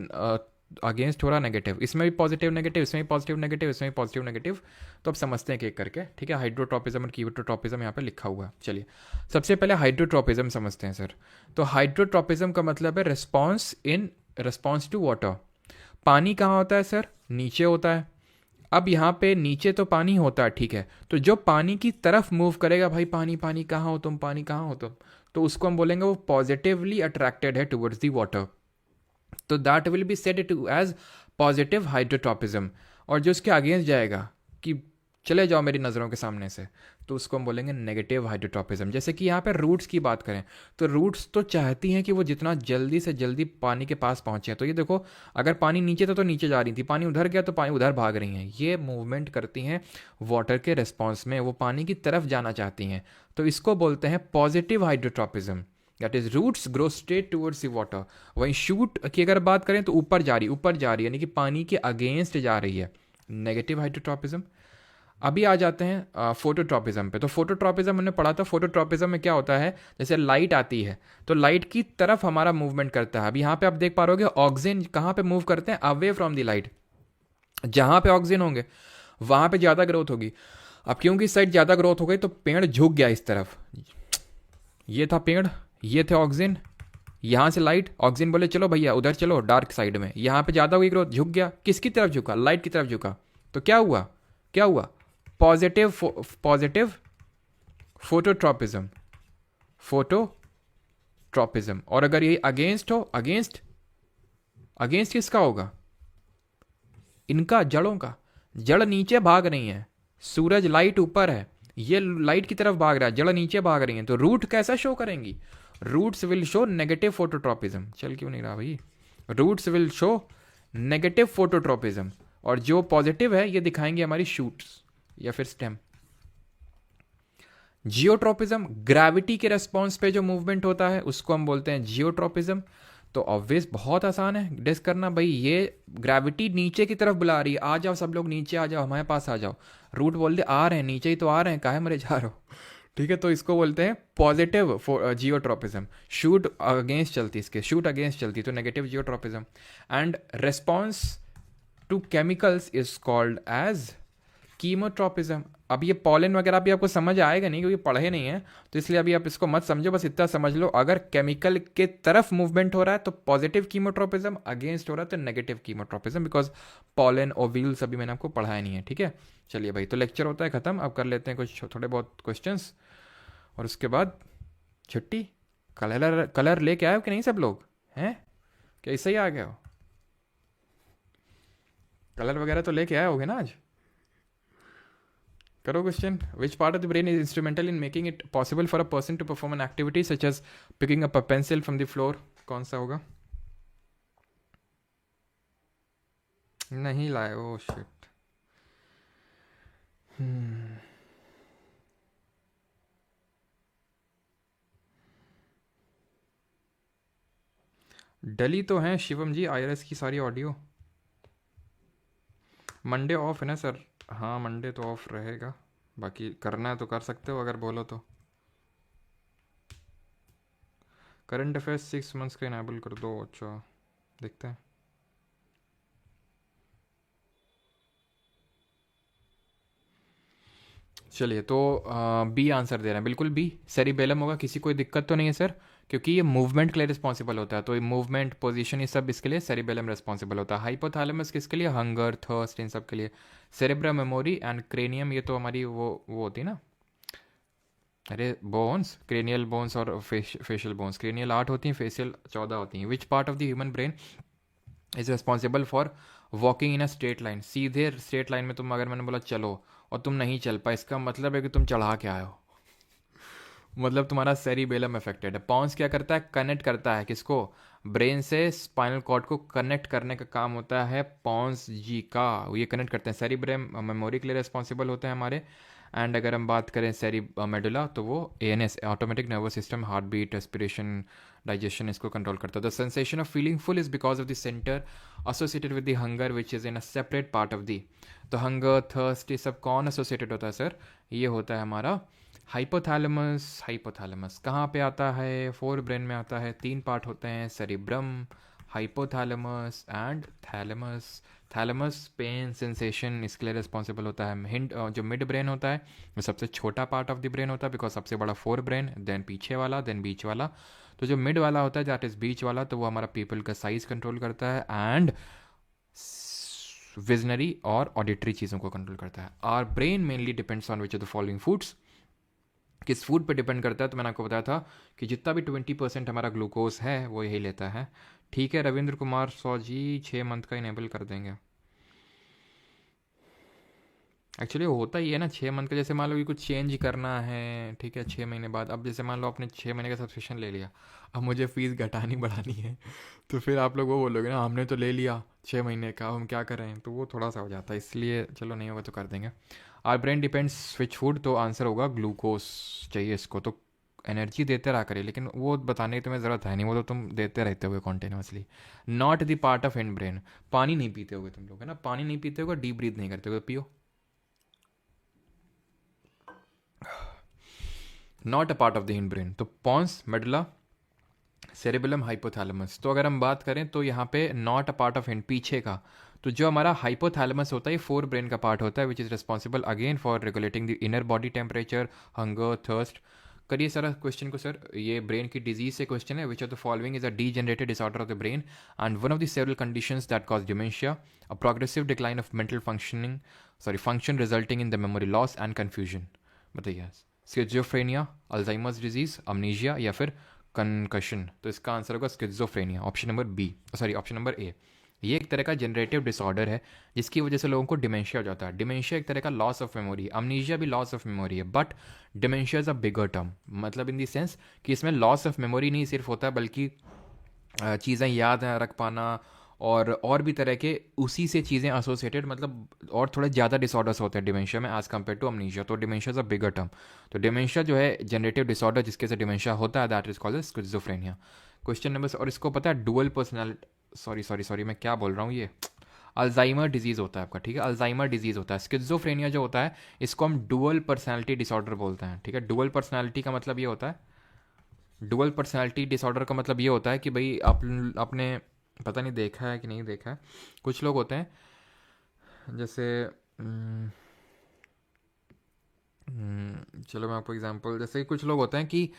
अगेंस्ट हो रहा नेगेटिव। इसमें भी पॉजिटिव नेगेटिव, इसमें भी पॉजिटिव नेगेटिव, इसमें भी पॉजिटिव नेगेटिव। तो अब समझते हैं एक करके, ठीक है। हाइड्रोट्रॉपिज्म और कीटोट्रॉपिज्म यहाँ पे लिखा हुआ है। चलिए सबसे पहले हाइड्रोट्रॉपिज्म समझते हैं सर। तो हाइड्रोट्रॉपिज्म का मतलब है रिस्पॉन्स टू वाटर। पानी कहाँ होता है सर, नीचे होता है। अब यहाँ पे नीचे तो पानी होता है, ठीक है, तो जो पानी की तरफ मूव करेगा, भाई पानी पानी कहाँ हो तुम, पानी कहाँ हो तुम, तो उसको हम बोलेंगे वो पॉजिटिवली अट्रैक्टेड है टुवर्ड्स दी वाटर। तो that will be said to as positive hydrotropism. और जो उसके अगेंस्ट जाएगा कि चले जाओ मेरी नज़रों के सामने से, तो उसको हम बोलेंगे नेगेटिव हाइड्रोट्रॉपिज्म। जैसे कि यहाँ पे रूट्स की बात करें तो रूट्स तो चाहती हैं कि वो जितना जल्दी से जल्दी पानी के पास पहुँचे। तो ये देखो, अगर पानी नीचे था तो नीचे जा रही थी, पानी उधर गया तो पानी उधर भाग रही हैं। ये मूवमेंट करती हैं वाटर के रिस्पॉन्स में, वो पानी की तरफ जाना चाहती हैं। तो इसको बोलते हैं positive hydrotropism, that is roots grow straight towards the water. वहीं शूट की अगर बात करें तो ऊपर जा रही यानी कि पानी के अगेंस्ट जा रही है, नेगेटिव हाइड्रोट्रॉपिज्म। अभी आ जाते हैं फोटोट्रॉपिज्म पे। तो फोटोट्रॉपिज्म हमने पढ़ा था। फोटोट्रॉपिज्म में क्या होता है, जैसे लाइट आती है तो लाइट की तरफ हमारा मूवमेंट करता है। अब यहाँ पे आप देख पा रहे हो ऑक्सीजन कहाँ पे मूव करते हैं, अवे फ्रॉम द लाइट। जहाँ पे ऑक्सीजन होंगे वहाँ पे ज़्यादा ग्रोथ होगी। अब क्योंकि इस साइड ज़्यादा ग्रोथ हो गई तो पेड़ झुक गया इस तरफ। ये था पेड़, ये थे ऑक्सीजन, यहाँ से लाइट, ऑक्सीजन बोले चलो भैया उधर चलो डार्क साइड में। यहाँ पे ज़्यादा हुई ग्रोथ, झुक गया। किसकी तरफ झुका, लाइट की तरफ झुका। तो क्या हुआ, क्या हुआ, पॉजिटिव पॉजिटिव फोटोट्रॉपिज्म, फोटोट्रॉपिज्म। और अगर ये अगेंस्ट हो, अगेंस्ट, अगेंस्ट किसका होगा, इनका, जड़ों का। जड़ नीचे भाग रही है, सूरज लाइट ऊपर है, ये लाइट की तरफ भाग रहा है, जड़ नीचे भाग रही है। तो रूट कैसा शो करेंगी, roots will show negative phototropism. चल क्यों नहीं रहा भाई, roots will show negative phototropism. और जो पॉजिटिव है ये दिखाएंगे हमारी शूट्स या फिर स्टेम। जियोट्रोपिज्म, ग्रेविटी के रेस्पॉन्स पे जो मूवमेंट होता है उसको हम बोलते हैं जियोट्रोपिज्म। तो ऑब्वियस बहुत आसान है डिस्क करना भाई, ये ग्रेविटी नीचे की तरफ बुला रही है, आ जाओ सब लोग नीचे आ जाओ, हमारे पास आ जाओ। रूट बोल दे आ रहे हैं, नीचे ही तो आ रहे हैं, काहे मरे जा रहे हो। ठीक है, तो इसको बोलते हैं पॉजिटिव जियोट्रोपिज्म। शूट अगेंस्ट चलती, इसके शूट अगेंस्ट चलती तो negative geotropism. And response to chemicals is called as chemotropism. अब ये पॉलन वगैरह भी आपको समझ आएगा नहीं क्योंकि पढ़े नहीं है, तो इसलिए अभी आप इसको मत समझो, बस इतना समझ लो अगर केमिकल के तरफ मूवमेंट हो रहा है तो पॉजिटिव कीमोट्रोपिज्म, अगेंस्ट हो रहा है तो negative chemotropism, because pollen ovules अभी मैंने आपको पढ़ाया नहीं है। ठीक है, चलिए भाई, तो लेक्चर होता है खत्म। अब कर लेते हैं कुछ थोड़े बहुत क्वेश्चंस और उसके बाद छुट्टी। कलर कलर लेके आए हो कि नहीं सब लोग, हैं क्या ऐसे ही आ गए हो, कलर वगैरह तो लेके आए होगे ना आज। करो question. Which part of the brain is instrumental in making it possible for a person to perform an activity such as picking up a pencil from the floor. कौन सा होगा, नहीं लाए, ओ शिट। डली तो हैं शिवम जी आईआरएस की सारी ऑडियो। मंडे ऑफ है ना सर, हाँ मंडे तो ऑफ रहेगा, बाकी करना है तो कर सकते हो अगर बोलो तो। करंट अफेयर्स 6 मंथ्स का इनेबल कर दो। अच्छा देखते हैं। चलिए तो बी आंसर दे रहे हैं, बिल्कुल बी सेरिबेलम होगा। किसी कोई दिक्कत तो नहीं है सर, क्योंकि ये मूवमेंट के लिए रिस्पॉन्सिबल होता है, तो ये मूवमेंट पोजीशन ये सब इसके लिए सेरिबेलम रिस्पॉन्सिबल होता है। हाइपोथैलेमस किसके लिए, हंगर थर्स्ट इन सब के लिए। सेरेब्रम मेमोरी एंड क्रेनियम ये तो हमारी वो होती है ना, अरे बोन्स, क्रेनियल बोन्स और फेशियल बोन्स। क्रेनियल 8 होती हैं, फेशियल 14 होती हैं। विच part of the human brain is responsible for walking in a straight line. सीधे स्ट्रेट लाइन में तुम, अगर मैंने बोला चलो और तुम नहीं चल पाए, इसका मतलब है कि तुम चढ़ा के आए हो, मतलब तुम्हारा सेरिबेलम अफेक्टेड है। पॉन्स क्या करता है, कनेक्ट करता है किसको, ब्रेन से स्पाइनल कॉर्ड को कनेक्ट करने का काम होता है पॉन्स जी का, ये कनेक्ट करते हैं। सेरिब्रम मेमोरी के लिए रिस्पॉन्सिबल होते हैं हमारे। एंड अगर हम बात करें सेरी मेडुला तो वो ANS, automatic nervous system, heart beat, respiration, digestion इसको कंट्रोल करता है। The sensation of feeling full is because of the centre associated with the hunger which is in a separate part of the. तो hunger thirst ये सब कौन associated होता है sir, ये होता है हमारा हाइपोथैलेमस। हाइपोथैलेमस कहाँ पे आता है, फोर ब्रेन में आता है। 3 पार्ट होते हैं, cerebrum, hypothalamus and thalamus. Thalamus pain sensation इसके लिए रिस्पॉन्सिबल होता है। हिंड जो मिड ब्रेन होता है वो सबसे छोटा पार्ट ऑफ द ब्रेन होता है, बिकॉज सबसे बड़ा फोर ब्रेन, देन पीछे वाला, देन बीच वाला। तो जो मिड वाला होता है दैट इज बीच वाला, तो वो हमारा पीपल का साइज कंट्रोल करता है एंड विजनरी और ऑडिटरी चीज़ों को कंट्रोल करता है। Our brain mainly depends on which of the following foods. किस फूड पे डिपेंड करता है, तो मैंने आपको बताया था कि जितना भी 20% हमारा ग्लूकोज है वो यही लेता है। ठीक है रविंद्र कुमार 100 जी 6 मंथ का इनेबल कर देंगे। एक्चुअली होता ही है ना 6 मंथ का, जैसे मान लो कि कुछ चेंज करना है, ठीक है 6 महीने बाद। अब जैसे मान लो आपने 6 महीने का सब्सक्रिप्शन ले लिया, अब मुझे फ़ीस घटानी बढ़ानी है, तो फिर आप लोग वो बोलोगे ना हमने तो ले लिया 6 महीने का, हम क्या करें, तो वो थोड़ा सा हो जाता है, इसलिए चलो नहीं होगा तो कर देंगे। Our brain depends which food, तो आंसर होगा ग्लूकोज चाहिए इसको। तो एनर्जी देते रहा करिए, लेकिन वो बताने की तुम्हें ज़रूरत है नहीं, वो तो तुम देते रहते होगे continuously. Not the part of hind brain. पानी नहीं पीते होगे तुम लोग, है ना, पानी नहीं पीते होगे, डीप ब्रीथ नहीं करते होगे, पियो। Not a part of the hind brain, तो पॉन्स, मेडुला, सेरेबेलम, हाइपोथैलेमस। तो अगर हम बात करें तो यहाँ पे not a part of hind, पीछे का, तो जो हमारा हाइपोथैलेमस होता है ये फोर ब्रेन का पार्ट होता है, which is responsible again for regulating the inner body temperature, hunger, thirst. करिए सर क्वेश्चन को, सर ये ब्रेन की डिजीज से क्वेश्चन है, which of the following is a degenerated disorder of the brain and one of the several conditions that cause dementia, a progressive decline of mental functioning, function resulting in the memory loss and confusion. बताइए, schizophrenia, Alzheimer's disease, amnesia, या फिर concussion. तो इसका answer होगा schizophrenia, option number B, option number A. ये एक तरह का जनरेटिव डिसऑर्डर है जिसकी वजह से लोगों को डिमेंशिया हो जाता है। डिमेंशिया एक तरह का लॉस ऑफ मेमोरी है, अमनीजिया भी लॉस ऑफ मेमोरी है, but dementia is a bigger term, मतलब इन दी सेंस कि इसमें लॉस ऑफ मेमोरी नहीं सिर्फ होता है, बल्कि चीज़ें याद रख पाना और भी तरह के उसी से चीज़ें एसोसिएटेड, मतलब और थोड़े ज़्यादा डिसऑर्डर्स होते हैं डिमेंशिया में एज़ कम्पेयर टू अमनीशिया। तो dementia is a bigger term. तो डिमेंशिया जो है जनरेटिव डिसऑर्डर जिसके से डिमेंशिया होता है, that is called schizophrenia. Question number, और इसको पता है डुअल पर्सनैलिटी, सॉरी मैं क्या बोल रहा हूँ, ये अल्जाइमर डिजीज़ होता है आपका, ठीक है, अल्जाइमर डिजीज़ होता है। स्किज़ोफ्रेनिया जो होता है इसको हम डुअल पर्सनैलिटी डिसऑर्डर बोलते हैं, ठीक है। डुअल पर्सनैलिटी का मतलब ये होता है, डुअल पर्सनालिटी डिसऑर्डर का मतलब ये होता है कि भाई आपने पता नहीं देखा है कि नहीं देखा है, कुछ लोग होते हैं जैसे चलो मैं आपको एग्जांपल, जैसे कुछ लोग होते हैं कि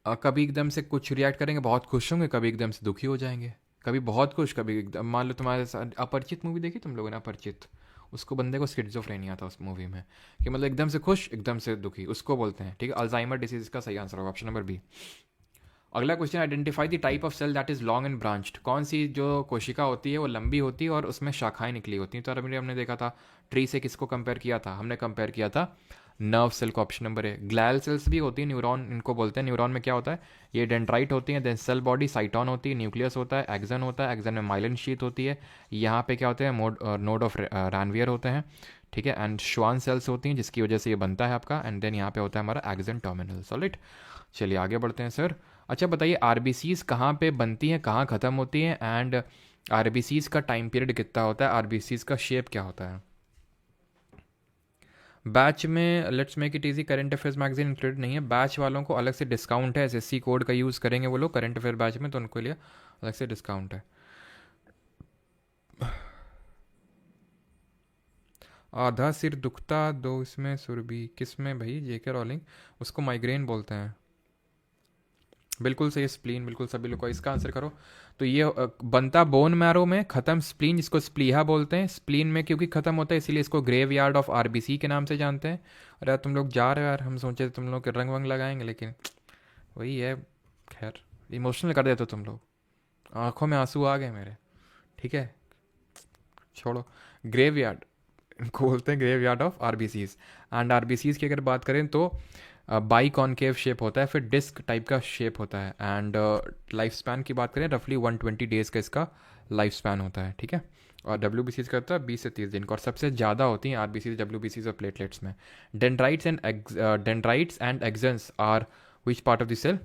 कभी एकदम से कुछ रिएक्ट करेंगे, बहुत खुश होंगे, कभी एकदम से दुखी हो जाएंगे, कभी बहुत खुश, कभी एकदम, मान लो तुम्हारे साथ अपरिचित मूवी देखी तुम लोगों ने, अपरिचित, उसको बंदे को स्किज़ोफ्रेनिया था उस मूवी में, कि मतलब एकदम से खुश एकदम से दुखी, उसको बोलते हैं, ठीक है। अल्जाइमर डिसीज का सही आंसर होगा ऑप्शन नंबर बी। अगला question, identify the type of cell that is long and branched. कौन सी जो कोशिका होती है वो लंबी होती है और उसमें शाखाएं निकली होती हैं। तो अभी हमने देखा था ट्री से किसको कंपेयर किया था, हमने कंपेयर किया था नर्व सेल को, ऑप्शन नंबर है। ग्लैल सेल्स भी होती है, न्यूरॉन इनको बोलते हैं। न्यूरॉन में क्या होता है, ये डेंड्राइट होती है, देन सेल बॉडी, साइटॉन होती है, न्यूक्लियस होता है, एक्सन होता है, एक्सन में माइलिन शीथ होती है, यहाँ पे क्या होते हैं, नोड ऑफ रैनवियर होते हैं, ठीक है, एंड श्वान सेल्स होती हैं जिसकी वजह से ये बनता है आपका, एंड देन यहाँ पे होता है हमारा एक्सन टर्मिनल, सॉलिड। चलिए आगे बढ़ते हैं सर। अच्छा बताइए, आरबीसीज कहाँ पे बनती हैं, कहाँ ख़त्म होती हैं, एंड आरबीसीज का टाइम पीरियड कितना होता है, आरबीसीज का शेप क्या होता है। बैच में let's make it easy, current affairs magazine included नहीं है, बैच वालों को अलग से डिस्काउंट है, एसएससी कोड का यूज़ करेंगे वो लोग करंट अफेयर बैच में, तो उनके लिए अलग से डिस्काउंट है। आधा सिर दुखता दो इसमें सुरभि, किस में भाई, जेके रॉलिंग, उसको माइग्रेन बोलते हैं। बिल्कुल सही, स्प्लीन, बिल्कुल सभी लोग को इसका आंसर करो। तो ये बनता बोन मैरो में, खत्म स्प्लीन, जिसको स्प्लीहा बोलते हैं, स्प्लीन में क्योंकि खत्म होता है इसीलिए इसको ग्रेव यार्ड ऑफ आरबीसी के नाम से जानते हैं। और यार तुम लोग जा रहे हो यार, हम सोचे तुम लोग के रंग वंग लगाएंगे, लेकिन वही है, खैर इमोशनल कर देते हो तुम लोग, आंखों में आंसू आ गए मेरे, ठीक है छोड़ो। ग्रेव यार्ड इनको बोलते हैं, grave yard of RBCs. And RBCs की अगर बात करें तो बाई कॉनकेव शेप होता है, फिर डिस्क टाइप का शेप होता है, एंड लाइफ स्पैन की बात करें रफली 120 डेज़ का इसका लाइफ स्पैन होता है, ठीक है। और डब्ल्यू बी सीज का होता है 20 से 30 दिन का, और सबसे ज़्यादा होती हैं R B Cs, W B Cs और प्लेटलेट्स में। Dendrites and axons are which part of the cell,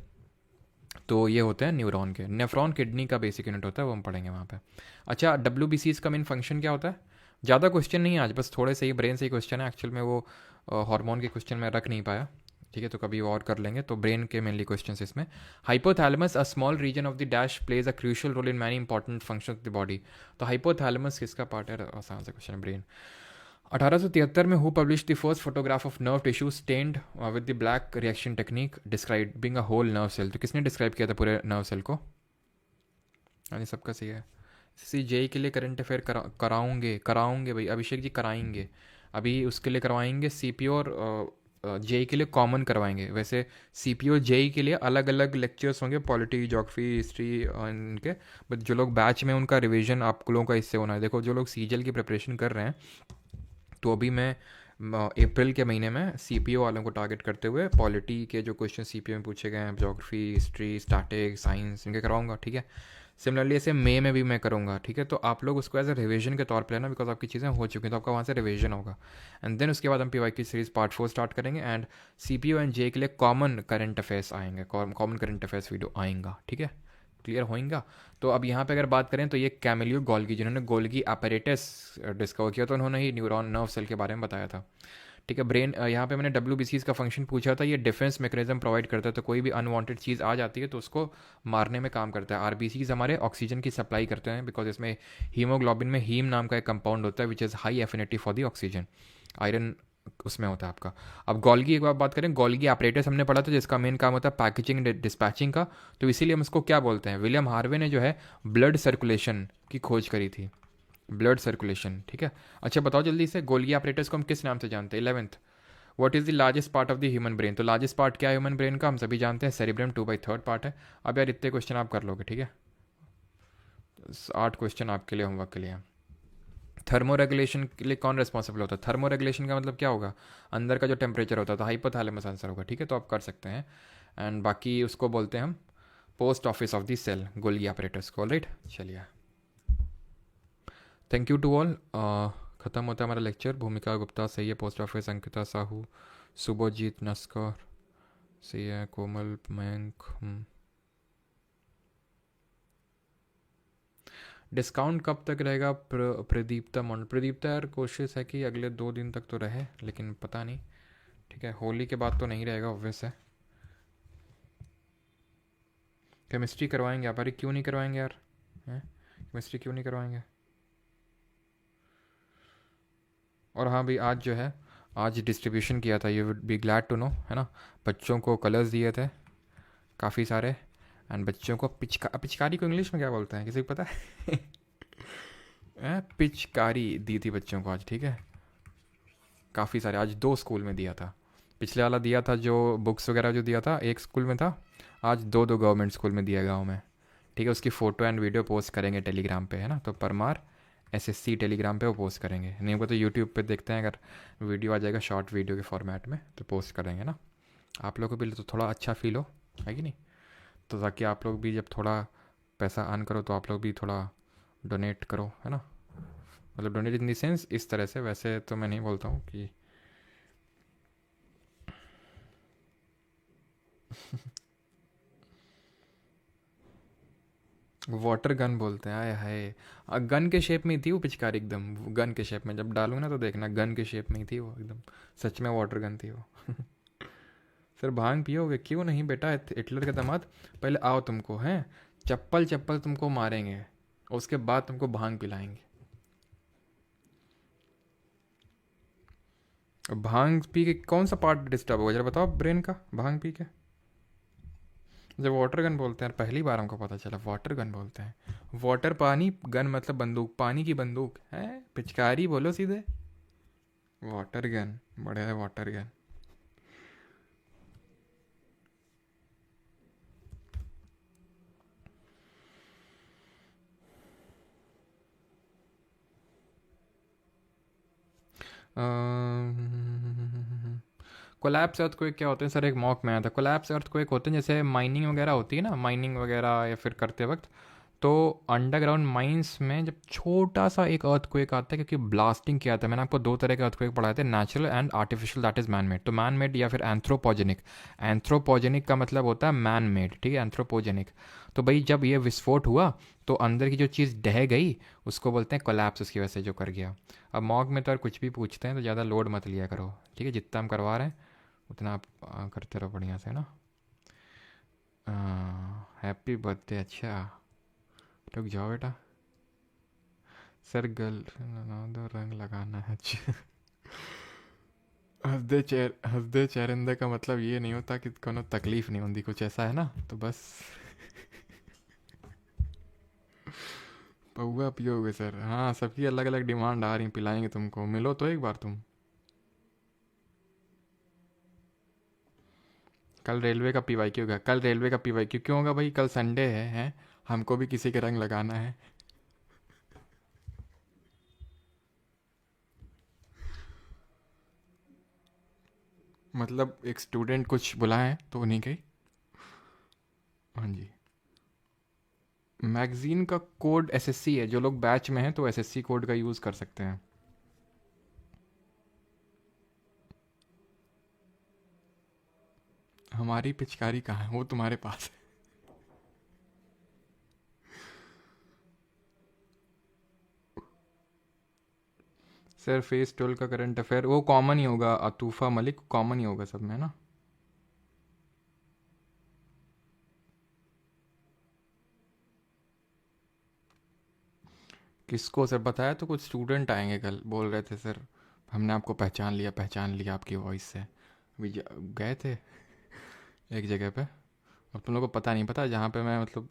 तो ये होते हैं न्यूरॉन के। नेफ्रॉन किडनी का बेसिक यूनिट होता है, वो हम पढ़ेंगे वहाँ पे। अच्छा डब्ल्यू बी सीज का मेन फंक्शन क्या होता है, ज़्यादा क्वेश्चन नहीं है आज, बस थोड़े से ही ब्रेन से ही क्वेश्चन है, एक्चुअल में वो हार्मोन के क्वेश्चन में रख नहीं पाया, ठीक है, तो कभी और कर लेंगे। तो ब्रेन के मेनली क्वेश्चन इसमें। Hypothalamus, a small region of the dash, plays a crucial role in many important function of the body. तो हाइपोथैलेमस किसका पार्ट है, आसान सा क्वेश्चन है, ब्रेन। 1873 में who publish the first photograph of nerve tissue stained with the black reaction technique describing a whole nerve cell. तो किसने describe किया था पूरे नर्व सेल को, यानी सबका सही है। सी जे के लिए करंट अफेयर कराऊंगे भाई, अभिषेक जी कराएंगे, अभी उसके लिए करवाएंगे सी पी और जेई के लिए कॉमन करवाएंगे। वैसे सी पी और जेई के लिए अलग अलग लेक्चर्स होंगे, पॉलिटी, ज्योग्राफी, हिस्ट्री इनके, बट जो लोग बैच में उनका रिवीजन आप लोगों का इससे होना है। देखो जो लोग सीजल की प्रिपरेशन कर रहे हैं, तो अभी मैं अप्रैल के महीने में सी पी ओ वालों को टारगेट करते हुए पॉलिटी के जो क्वेश्चन सी पी ओ में पूछे गए हैं, ज्योग्राफी, हिस्ट्री, स्टैटिक, साइंस, इनके करवाऊंगा, ठीक है। सिमिलरली ऐसे मई में भी मैं करूँगा, ठीक है। तो आप लोग उसको एज ए रिवीजन के तौर पर लेना, बिकॉज आपकी चीज़ें हो चुकी हैं, तो आपका वहाँ से रिवीजन होगा। एंड देन उसके बाद हम पी वाई की सीरीज पार्ट 4 स्टार्ट करेंगे, and C P O and J के लिए कॉमन करंट अफेयर्स आएंगे, कॉमन करंट अफेयर्स वीडियो आएगा, ठीक है, क्लियर होएगा। तो अब यहाँ पे अगर बात करें तो ये कैमिलियो गोल्गी, जिन्होंने गोल्गी अपैरेटस डिस्कवर किया, तो उन्होंने ही न्यूरॉन नर्व सेल के बारे में बताया था, ठीक है। ब्रेन, यहाँ पे मैंने WBCs का फंक्शन पूछा था, ये डिफेंस मैकेनिज्म प्रोवाइड करता है, तो कोई भी अनवांटेड चीज़ आ जाती है तो उसको मारने में काम करता है। RBCs हमारे ऑक्सीजन की सप्लाई करते हैं, बिकॉज इसमें हीमोग्लोबिन में हीम नाम का एक कंपाउंड होता है which is high affinity for the oxygen. Iron उसमें होता है आपका। अब गोल्गी एक बार बात करें, गोल्गी ऑपरेटर्स हमने पढ़ा था जिसका मेन काम होता है पैकेजिंग डिस्पैचिंग का, तो इसीलिए हम इसको क्या बोलते हैं, विलियम हार्वे ने जो है ब्लड सर्कुलेशन की खोज करी थी, ब्लड सर्कुलेशन। ठीक है। अच्छा बताओ जल्दी से, गोल्गी ऑपरेटर्स को हम किस नाम से जानते हैं? 11th, what is the largest part of the human brain? तो लार्जेस्ट पार्ट क्या है ह्यूमन ब्रेन का? हम सभी जानते हैं सेरिब्रम 2/3 पार्ट है। अब यार इतने क्वेश्चन आप कर लोगे, ठीक है। 8 क्वेश्चन आपके लिए होमवर्क के लिए। थर्मो रेगुलेशन के लिए कौन रिस्पॉन्सिबल होता है? थर्मो रेगुलेशन का मतलब क्या होगा? अंदर का जो टेम्परेचर होता है, तो हाइपोथैलेमस आंसर होगा, ठीक है। तो आप कर सकते हैं। एंड बाकी उसको बोलते हैं हम post office of the cell, Golgi operators को। राइट, चलिए, थैंक यू टू ऑल। ख़त्म होता है हमारा लेक्चर। भूमिका गुप्ता सही है, पोस्ट ऑफिस अंकिता साहू, सुबोजीत नस्कर सही है, कोमल मयंक। डिस्काउंट कब तक रहेगा? प्रदीप्ता मॉडल। प्रदीप्ता यार कोशिश है कि अगले 2 दिन तक तो रहे, लेकिन पता नहीं। ठीक है, होली के बाद तो नहीं रहेगा ऑब्वियस है। केमिस्ट्री करवाएंगे आप? अरे क्यों नहीं करवाएंगे यार, हैं? केमिस्ट्री क्यों नहीं करवाएंगे? और हाँ भाई, आज जो है, आज डिस्ट्रीब्यूशन किया था, you would be glad to know, है ना। बच्चों को कलर्स दिए थे काफ़ी सारे, एंड बच्चों को पिचकारी को इंग्लिश में क्या बोलते हैं, किसी को पता है? पिचकारी दी थी बच्चों को आज, ठीक है। काफ़ी सारे, आज 2 स्कूल में दिया था। पिछले वाला दिया था जो बुक्स वगैरह जो दिया था, एक स्कूल में था। आज 2 गवर्नमेंट स्कूल में दिया गाँव में, ठीक है। उसकी फ़ोटो एंड वीडियो पोस्ट करेंगे टेलीग्राम पे, है ना। तो परमार SSC टेलीग्राम पे वो पोस्ट करेंगे, नहीं होगा तो यूट्यूब पे देखते हैं, अगर वीडियो आ जाएगा शॉर्ट वीडियो के फॉर्मेट में तो पोस्ट करेंगे ना। आप लोगों को भी तो थोड़ा अच्छा फील हो, है कि नहीं? तो ताकि आप लोग भी जब थोड़ा पैसा अर्न करो तो आप लोग भी थोड़ा डोनेट करो, है ना। मतलब डोनेट इन दी सेंस इस तरह से, वैसे तो मैं नहीं बोलता हूँ कि वाटर गन बोलते हैं। आए हाय, गन के शेप में ही थी वो पिचकारी, एकदम गन के शेप में। जब डालूंगा ना तो देखना, गन के शेप में ही थी वो एकदम, सच में वाटर गन थी वो। सर भांग पियोगे? क्यों नहीं बेटा, हिटलर के दामाद। पहले आओ, तुमको हैं चप्पल चप्पल तुमको मारेंगे, और उसके बाद तुमको भांग पिलाएंगे। भांग पी के कौन सा पार्ट डिस्टर्ब होगा जरा बताओ ब्रेन का, भांग पी के? जब वाटर गन बोलते हैं, पहली बार हमको पता चला वाटर गन बोलते हैं। वाटर पानी, गन मतलब बंदूक, पानी की बंदूक है, पिचकारी बोलो सीधे। वाटर गन, बढ़िया है वाटर गन। कोलैप्स अर्थक्वेक क्या होते हैं सर? एक मॉक में आया था, कोलैप्स अर्थक्वेक होते हैं जैसे माइनिंग वगैरह होती है ना, माइनिंग वगैरह या फिर करते वक्त, तो अंडरग्राउंड माइंस में जब छोटा सा एक अर्थक्वेक आता है, क्योंकि ब्लास्टिंग किया था। मैंने आपको 2 तरह के अर्थक्वेक पढ़ाए थे, natural and artificial, that is man made. तो मैन मेड या फिर एंथ्रोपोजेनिक। एंथ्रोपोजेनिक का मतलब होता है मैन मेड, ठीक है, एंथ्रोपोजेनिक। तो भाई जब ये विस्फोट हुआ तो अंदर की जो चीज़ ढह गई उसको बोलते हैं कोलैप्स, उसकी वजह से जो कर गया। अब मॉक में तो यार कुछ भी पूछते हैं तो ज़्यादा लोड मत लिया करो, ठीक है। जितना हम करवा रहे हैं उतना आप करते रहो बढ़िया से ना। हैप्पी बर्थडे, अच्छा रुक जाओ बेटा। सर गल दो रंग लगाना है, अच्छा। हंसदे चेहरिंदे का मतलब ये नहीं होता कि कोनो तकलीफ नहीं होती, कुछ ऐसा है ना, तो बस। पौवा पियोगे सर? हाँ, सबकी अलग अलग डिमांड आ रही, पिलाएंगे तुमको, मिलो तो एक बार तुम। कल रेलवे का PYQ होगा, कल रेलवे का PYQ क्यों होगा भाई? कल संडे है, हैं? हमको भी किसी के रंग लगाना है। मतलब एक स्टूडेंट कुछ बुलाएं तो उन्हीं के। हाँ जी। मैगजीन का कोड SSC है, जो लोग बैच में हैं तो SSC कोड का यूज़ कर सकते हैं। हमारी पिचकारी कहाँ है? वो तुम्हारे पास है। सर फेज 12 का करंट अफेयर वो कॉमन ही होगा, अतूफ़ा मलिक कॉमन ही होगा सब में ना। किसको सर बताया? तो कुछ स्टूडेंट आएंगे कल, बोल रहे थे सर हमने आपको पहचान लिया आपकी वॉइस से। अभी गए थे एक जगह पे। अब तुम लोग को पता नहीं, पता जहाँ पे मैं मतलब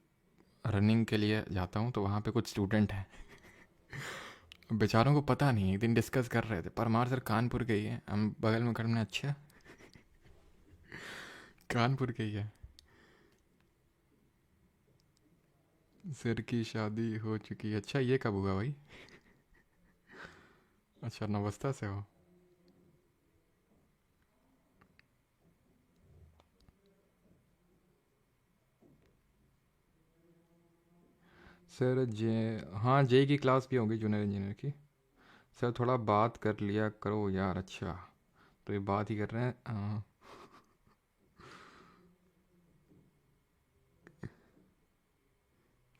रनिंग के लिए जाता हूँ तो वहाँ पे कुछ स्टूडेंट हैं। बेचारों को पता नहीं, एक दिन डिस्कस कर रहे थे परमार सर कानपुर के ही है, हम बगल में घर में। अच्छा कानपुर के ही है। सर की शादी हो चुकी है। अच्छा ये कब हुआ भाई? अच्छा नवस्ता से हो। सर जे हाँ जे की क्लास भी होगी जूनियर इंजीनियर की। सर थोड़ा बात कर लिया करो यार। अच्छा तो ये बात ही कर रहे हैं।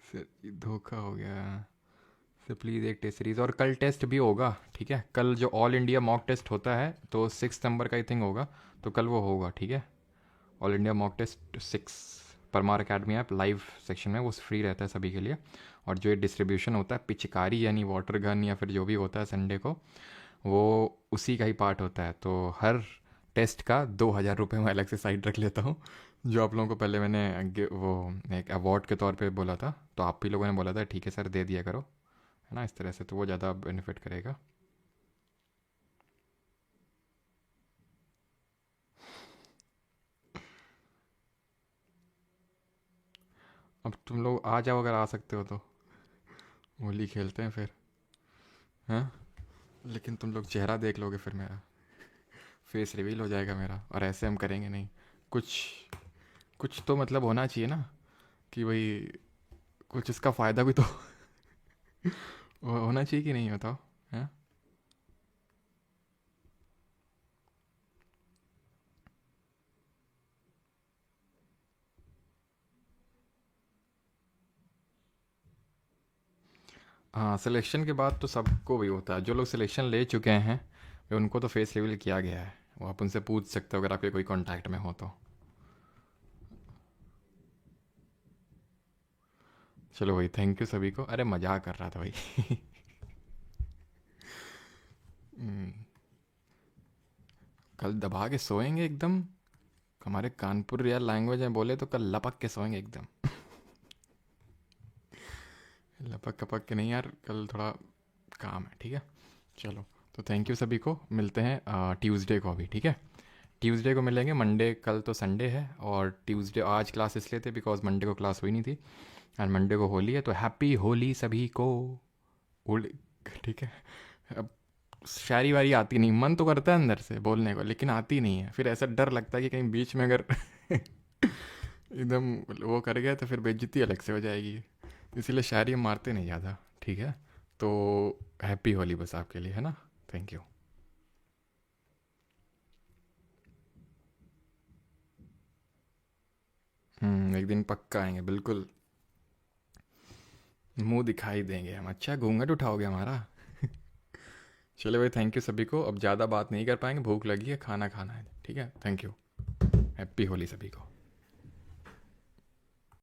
सर ये धोखा हो गया। सर प्लीज़ एक टेस्ट सीरीज़, और कल टेस्ट भी होगा ठीक है। कल जो ऑल इंडिया मॉक टेस्ट होता है तो 6 नंबर का आई थिंक होगा, तो कल वो होगा ठीक है। All India mock test 6 Parmar academy app live section में, वो फ्री रहता है सभी के लिए। और जो ये डिस्ट्रीब्यूशन होता है पिचकारी यानी वाटर गन या फिर जो भी होता है संडे को, वो उसी का ही पार्ट होता है। तो हर टेस्ट का 2,000 रुपये मैं अलग से साइड रख लेता हूँ, जो आप लोगों को पहले मैंने वो एक अवार्ड के तौर पे बोला था, तो आप भी लोगों ने बोला था ठीक है सर दे दिया करो, है ना, इस तरह से तो वो ज़्यादा बेनिफिट करेगा। अब तुम लोग आ जाओ अगर आ सकते हो तो, होली खेलते हैं फिर। हाँ लेकिन तुम लोग चेहरा देख लोगे फिर मेरा, फेस रिवील हो जाएगा मेरा, और ऐसे हम करेंगे नहीं। कुछ कुछ तो मतलब होना चाहिए ना, कि भाई कुछ इसका फ़ायदा भी तो होना चाहिए कि नहीं, बताओ। हैं? हाँ सिलेक्शन के बाद तो सबको भी होता है, जो लोग सिलेक्शन ले चुके हैं वे उनको तो फेस रिवील किया गया है। वो आप उनसे पूछ सकते हो अगर आपके कोई कांटेक्ट में हो तो। चलो भाई थैंक यू सभी को, अरे मजाक कर रहा था भाई। हम्म, कल दबा के सोएंगे एकदम। हमारे कानपुर रियल लैंग्वेज में बोले तो कल लपक के सोएंगे एकदम। लपक कपक के नहीं यार, कल थोड़ा काम है ठीक है। चलो तो थैंक यू सभी को, मिलते हैं ट्यूसडे को अभी ठीक है। ट्यूसडे को मिलेंगे, मंडे कल तो संडे है, और ट्यूसडे आज क्लास इसलिए थे बिकॉज मंडे को क्लास हुई नहीं थी, एंड मंडे को होली है, तो हैप्पी होली सभी को। होली ठीक है। अब शायरी वारी आती नहीं, मन तो करता है अंदर से बोलने को लेकिन आती नहीं है, फिर ऐसा डर लगता है कि कहीं बीच में अगर एकदम वो कर गया तो फिर बेइज्जती अलग से हो जाएगी, इसीलिए शायरी हम मारते नहीं ज़्यादा ठीक है। तो हैप्पी होली बस आपके लिए, है ना। Thank you. एक दिन पक्का आएंगे बिल्कुल, मुंह दिखाई देंगे हम। अच्छा घूंघट उठाओगे हमारा। चलो भाई थैंक यू सभी को, अब ज़्यादा बात नहीं कर पाएंगे, भूख लगी है, खाना खाना है ठीक है। थैंक यू, हैप्पी होली सभी को।